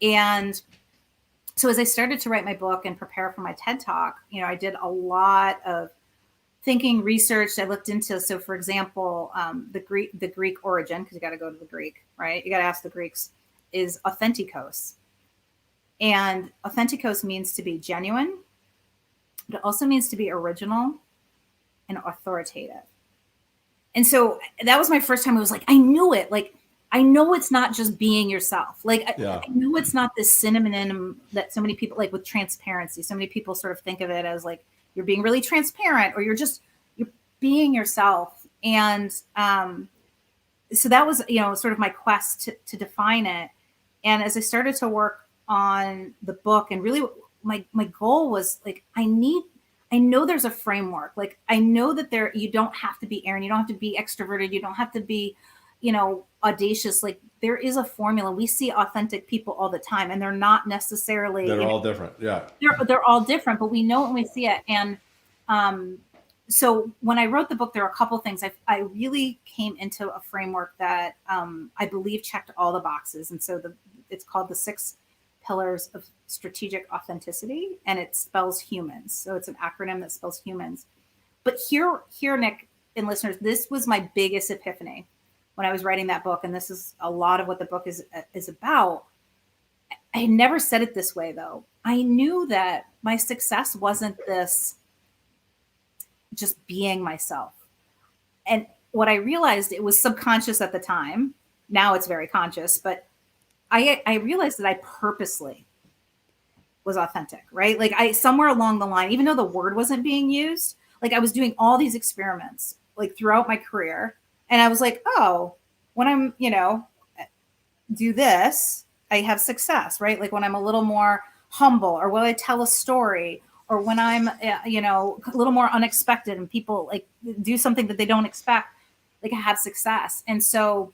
And so as I started to write my book and prepare for my TED Talk, I did a lot of thinking, research. I looked into, so for example, the Greek origin, because you got to go to the Greek, right? You got to ask the Greeks, is authentikos. And authentikos means to be genuine, but it also means to be original and authoritative. And so that was my first time. I was like, I knew it. Like, I know it's not just being yourself. Like, I know it's not this synonym that so many people, like with transparency, so many people sort of think of it as like, you're being really transparent, or you're being yourself. And so that was, sort of my quest to define it. And as I started to work on the book, and really my goal was like, I know there's a framework. Like, I know that you don't have to be Erin, you don't have to be extroverted, you don't have to be, audacious. Like, there is a formula. We see authentic people all the time, and they're not necessarily, they're all different. Yeah. They're all different, but we know it when we see it. And so when I wrote the book, there are a couple of things. I really came into a framework that I believe checked all the boxes. And so it's called the 6 Pillars of Strategic Authenticity, and it spells humans. So it's an acronym that spells humans. But here, Nick and listeners, this was my biggest epiphany when I was writing that book. And this is a lot of what the book is about. I had never said it this way, though. I knew that my success wasn't this just being myself. And what I realized, it was subconscious at the time. Now it's very conscious, but I realized that I purposely was authentic, right? Like, somewhere along the line, even though the word wasn't being used, like, I was doing all these experiments like throughout my career. And I was like, oh, when I'm, do this, I have success, right? Like, when I'm a little more humble, or when I tell a story, or when I'm, a little more unexpected and people like do something that they don't expect, like, I have success. And so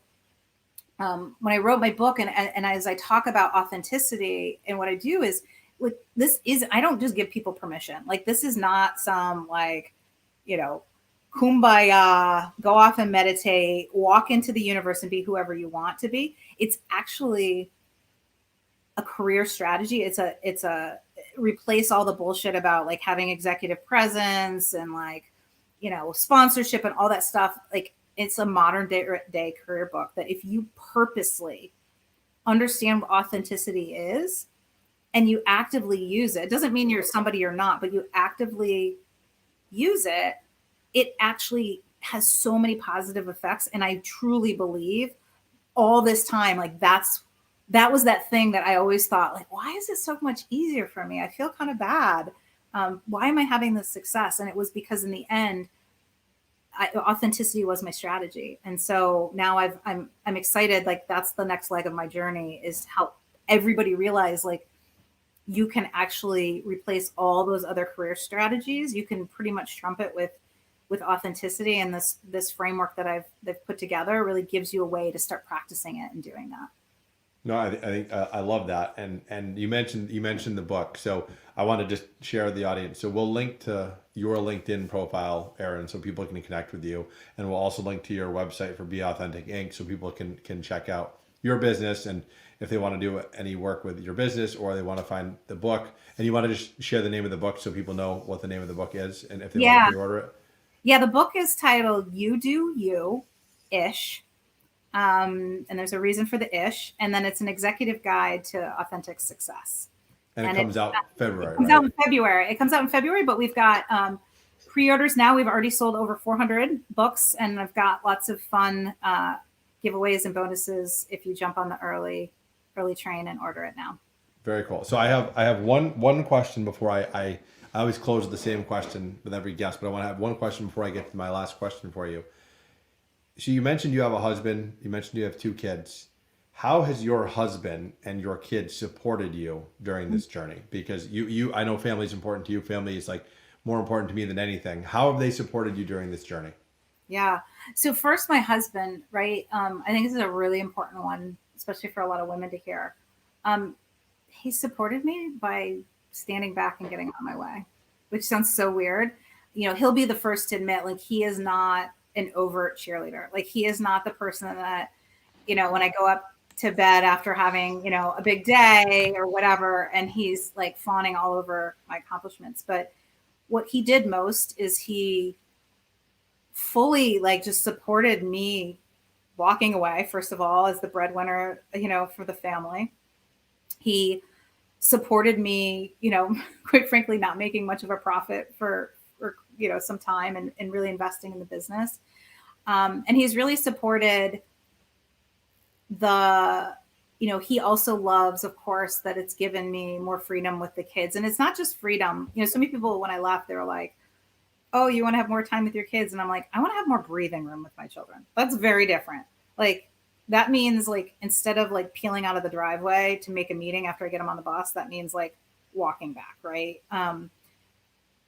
when I wrote my book, and as I talk about authenticity, and what I do is, like, I don't just give people permission. Like, this is not some, like, kumbaya, go off and meditate, walk into the universe and be whoever you want to be. It's actually a career strategy. It's a replace all the bullshit about like having executive presence and like, sponsorship and all that stuff. Like, it's a modern day career book that if you purposely understand what authenticity is and you actively use it doesn't mean you're somebody you're not, but you actively use it, it actually has so many positive effects. And I truly believe all this time, like, that was that thing that I always thought, like, why is it so much easier for me? I feel kind of bad. Why am I having this success? And it was because in the end, authenticity was my strategy. And so now I'm excited. Like, that's the next leg of my journey, is to help everybody realize, like, you can actually replace all those other career strategies. You can pretty much trump it with authenticity. And this framework that they've put together really gives you a way to start practicing it and doing that. No, I think I love that, and you mentioned the book, so I want to just share with the audience. So we'll link to your LinkedIn profile, Erin, so people can connect with you, and we'll also link to your website for Be Authentic Inc. so people can check out your business, and if they want to do any work with your business, or they want to find the book. And you want to just share the name of the book so people know what the name of the book is, and if they want to pre-order it. Yeah, the book is titled You Do You-ish. And there's a reason for the ish. And then it's an executive guide to authentic success. And it comes out February. It comes out in February. It comes out in February, but we've got pre-orders now. We've already sold over 400 books, and I've got lots of fun giveaways and bonuses if you jump on the early train and order it now. Very cool. So I have one question before I always close with the same question with every guest, but I want to have one question before I get to my last question for you. So you mentioned you have a husband. You mentioned you have 2 kids. How has your husband and your kids supported you during this journey? Because I know family is important to you. Family is like more important to me than anything. How have they supported you during this journey? Yeah. So first, my husband, right? I think this is a really important one, especially for a lot of women to hear. He supported me by standing back and getting on my way, which sounds so weird. He'll be the first to admit, like, he is not an overt cheerleader. Like, he is not the person that, when I go up to bed after having, a big day or whatever, and he's like fawning all over my accomplishments. But what he did most is he fully like just supported me walking away, first of all, as the breadwinner, for the family. He supported me, quite frankly, not making much of a profit for some time and really investing in the business. And he's really supported he also loves, of course, that it's given me more freedom with the kids. And it's not just freedom. So many people, when I left, they were like, oh, you want to have more time with your kids? And I'm like, I want to have more breathing room with my children. That's very different. Like, that means like, instead of like peeling out of the driveway to make a meeting after I get them on the bus, that means like walking back. Right. And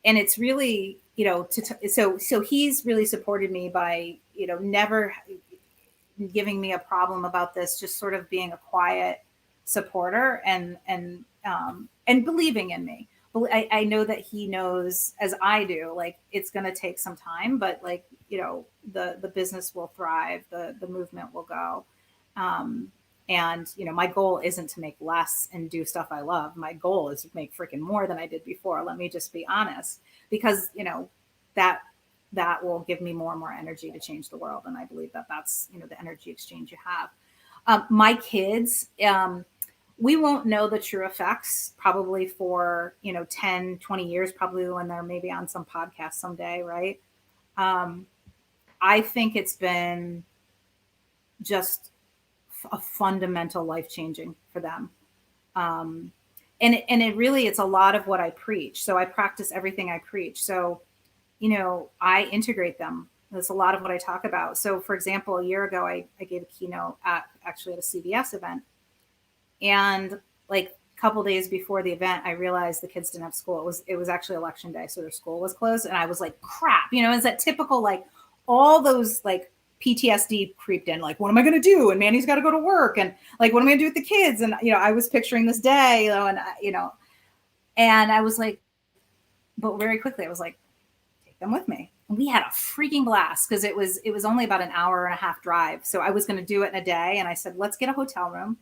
it's really, so he's really supported me by, never giving me a problem about this, just sort of being a quiet supporter and believing in me. But I know that he knows, as I do, like it's going to take some time, but like, the business will thrive, the movement will go. And my goal isn't to make less and do stuff I love. My goal is to make freaking more than I did before. Let me just be honest, because, that will give me more and more energy to change the world. And I believe that that's, the energy exchange you have. My kids, we won't know the true effects probably for, 10, 20 years, probably when they're maybe on some podcast someday. Right. I think it's been just a fundamental life-changing for them. And it really, it's a lot of what I preach. So I practice everything I preach. So, I integrate them. That's a lot of what I talk about. So for example, a year ago, I gave a keynote at a CVS event. And like a couple days before the event, I realized the kids didn't have school. It was actually election day. So their school was closed. And I was like, crap, is that typical, like all those like PTSD creeped in, like, what am I going to do? And Manny's got to go to work. And like, what am I going to do with the kids? And, I was picturing this day, and I was like, but very quickly, I was like, them with me. And we had a freaking blast because it was only about an hour and a half drive. So I was going to do it in a day. And I said, let's get a hotel room.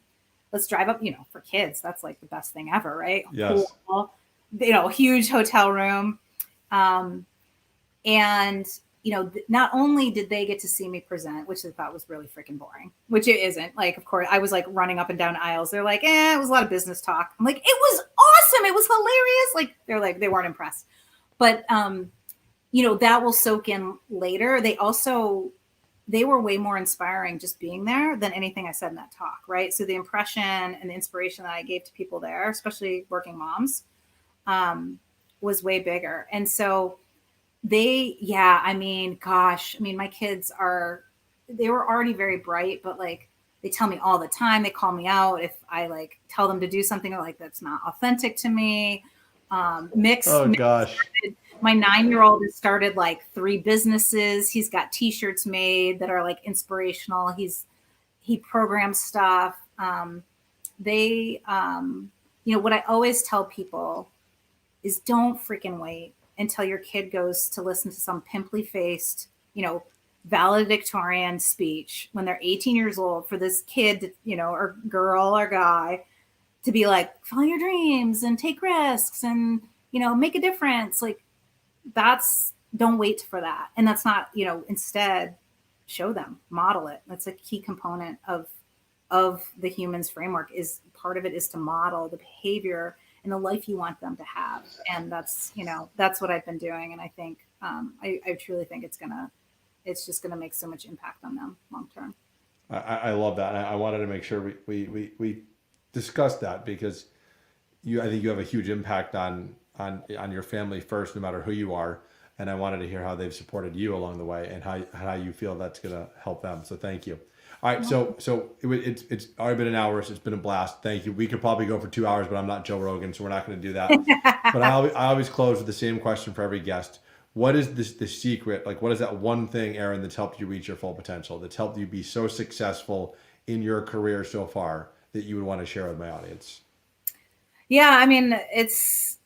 Let's drive up, for kids. That's like the best thing ever. Right. Yes. Pool, huge hotel room. And, not only did they get to see me present, which I thought was really freaking boring, which it isn't. Like, of course, I was like running up and down aisles. They're like, it was a lot of business talk. I'm like, it was awesome. It was hilarious. Like, they're like, they weren't impressed. But, that will soak in later. They were way more inspiring just being there than anything I said in that talk. Right. So the impression and the inspiration that I gave to people there, especially working moms, was way bigger. And so my kids they were already very bright, but like, they tell me all the time, they call me out if I like tell them to do something like that's not authentic to me. Gosh. My 9-year-old has started like 3 businesses. He's got t-shirts made that are like inspirational. He programs stuff. What I always tell people is don't freaking wait until your kid goes to listen to some pimply faced, valedictorian speech when they're 18 years old for this kid, or girl or guy to be like, follow your dreams and take risks and, make a difference. Like, don't wait for that. And that's not, instead show them, model it. That's a key component of the humans framework. Is part of it is to model the behavior and the life you want them to have. And that's what I've been doing. And I think, I truly think it's just going to make so much impact on them long term. I love that. I wanted to make sure we discussed that because I think you have a huge impact on your family first, no matter who you are. And I wanted to hear how they've supported you along the way and how you feel that's going to help them. So thank you. All right. So it's already been an hour. So it's been a blast. Thank you. We could probably go for 2 hours, but I'm not Joe Rogan, so we're not going to do that. But I always close with the same question for every guest. What is the secret? Like, what is that one thing, Erin, that's helped you reach your full potential, that's helped you be so successful in your career so far that you would want to share with my audience? Yeah. I mean, it's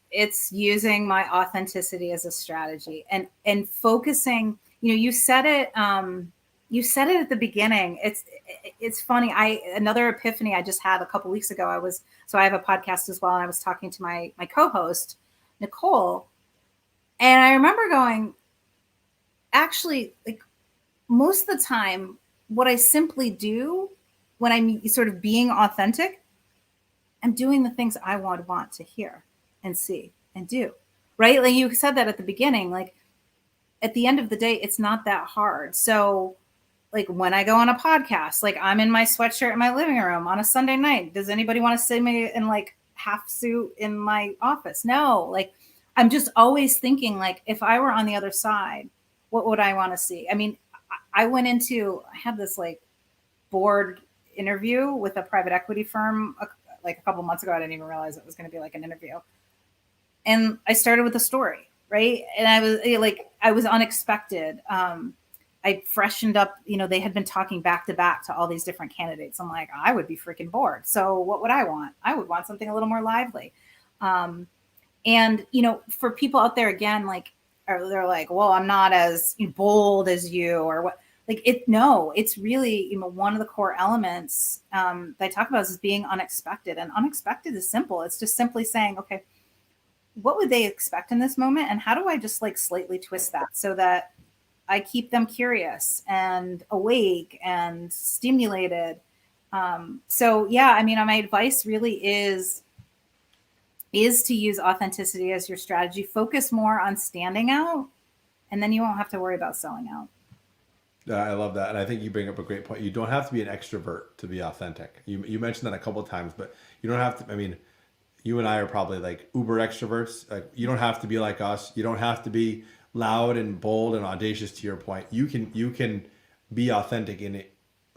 using my authenticity as a strategy and focusing, you said it at the beginning. It's funny. Another epiphany I just had a couple weeks ago. I have a podcast as well. And I was talking to my co-host, Nicole, and I remember going, actually, like most of the time, what I simply do when I'm sort of being authentic, I'm doing the things I would want to hear and see and do, right? Like you said that at the beginning, like at the end of the day, it's not that hard. So like when I go on a podcast, like I'm in my sweatshirt in my living room on a Sunday night. Does anybody want to see me in like half suit in my office? No. Like I'm just always thinking like if I were on the other side, what would I want to see? I mean, I had this like board interview with a private equity firm like a couple months ago. I didn't even realize it was going to be like an interview. And I started with a story, right? And I was unexpected. I freshened up, they had been talking back to back to all these different candidates. I'm like, I would be freaking bored. So what would I want? I would want something a little more lively. And, for people out there, again, like, they're like, well, I'm not as bold as you or what, no, it's really, one of the core elements that I talk about is being unexpected, and unexpected is simple. It's just simply saying, okay, what would they expect in this moment? And how do I just like slightly twist that so that I keep them curious and awake and stimulated? So yeah, I mean, my advice really is to use authenticity as your strategy. Focus more on standing out, and then you won't have to worry about selling out. I love that. And I think you bring up a great point. You don't have to be an extrovert to be authentic. You mentioned that a couple of times, but you don't have to, I mean, you and I are probably like uber extroverts. Like you don't have to be like us. You don't have to be loud and bold and audacious, to your point. You can be authentic in a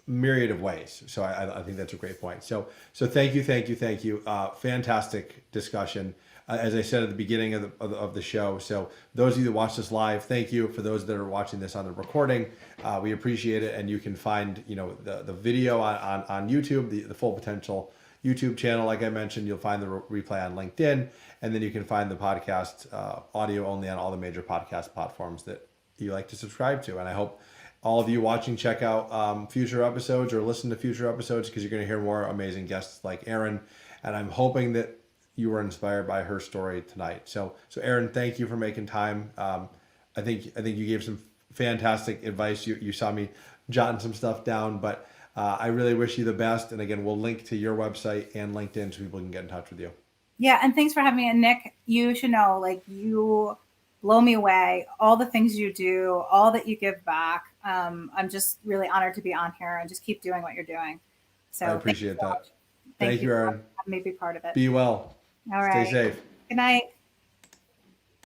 myriad of ways. So I think that's a great point. So thank you. Fantastic discussion. As I said at the beginning of the show. So those of you that watch this live, thank you. For those that are watching this on the recording, we appreciate it. And you can find the video on YouTube, the Full Potential YouTube channel. Like I mentioned, you'll find the replay on LinkedIn, and then you can find the podcast audio only on all the major podcast platforms that you like to subscribe to. And I hope all of you watching check out future episodes or listen to future episodes, because you're going to hear more amazing guests like Erin. And I'm hoping that you were inspired by her story tonight. So Erin, thank you for making time. I think you gave some fantastic advice. You saw me jotting some stuff down, but I really wish you the best. And again, we'll link to your website and LinkedIn so people can get in touch with you. Yeah. And thanks for having me. And Nick, you should know, like, you blow me away. All the things you do, all that you give back. I'm just really honored to be on here, and just keep doing what you're doing. So I appreciate that. Thank you, Erin. for having me be part of it. Be well. All right. Stay safe. Good night.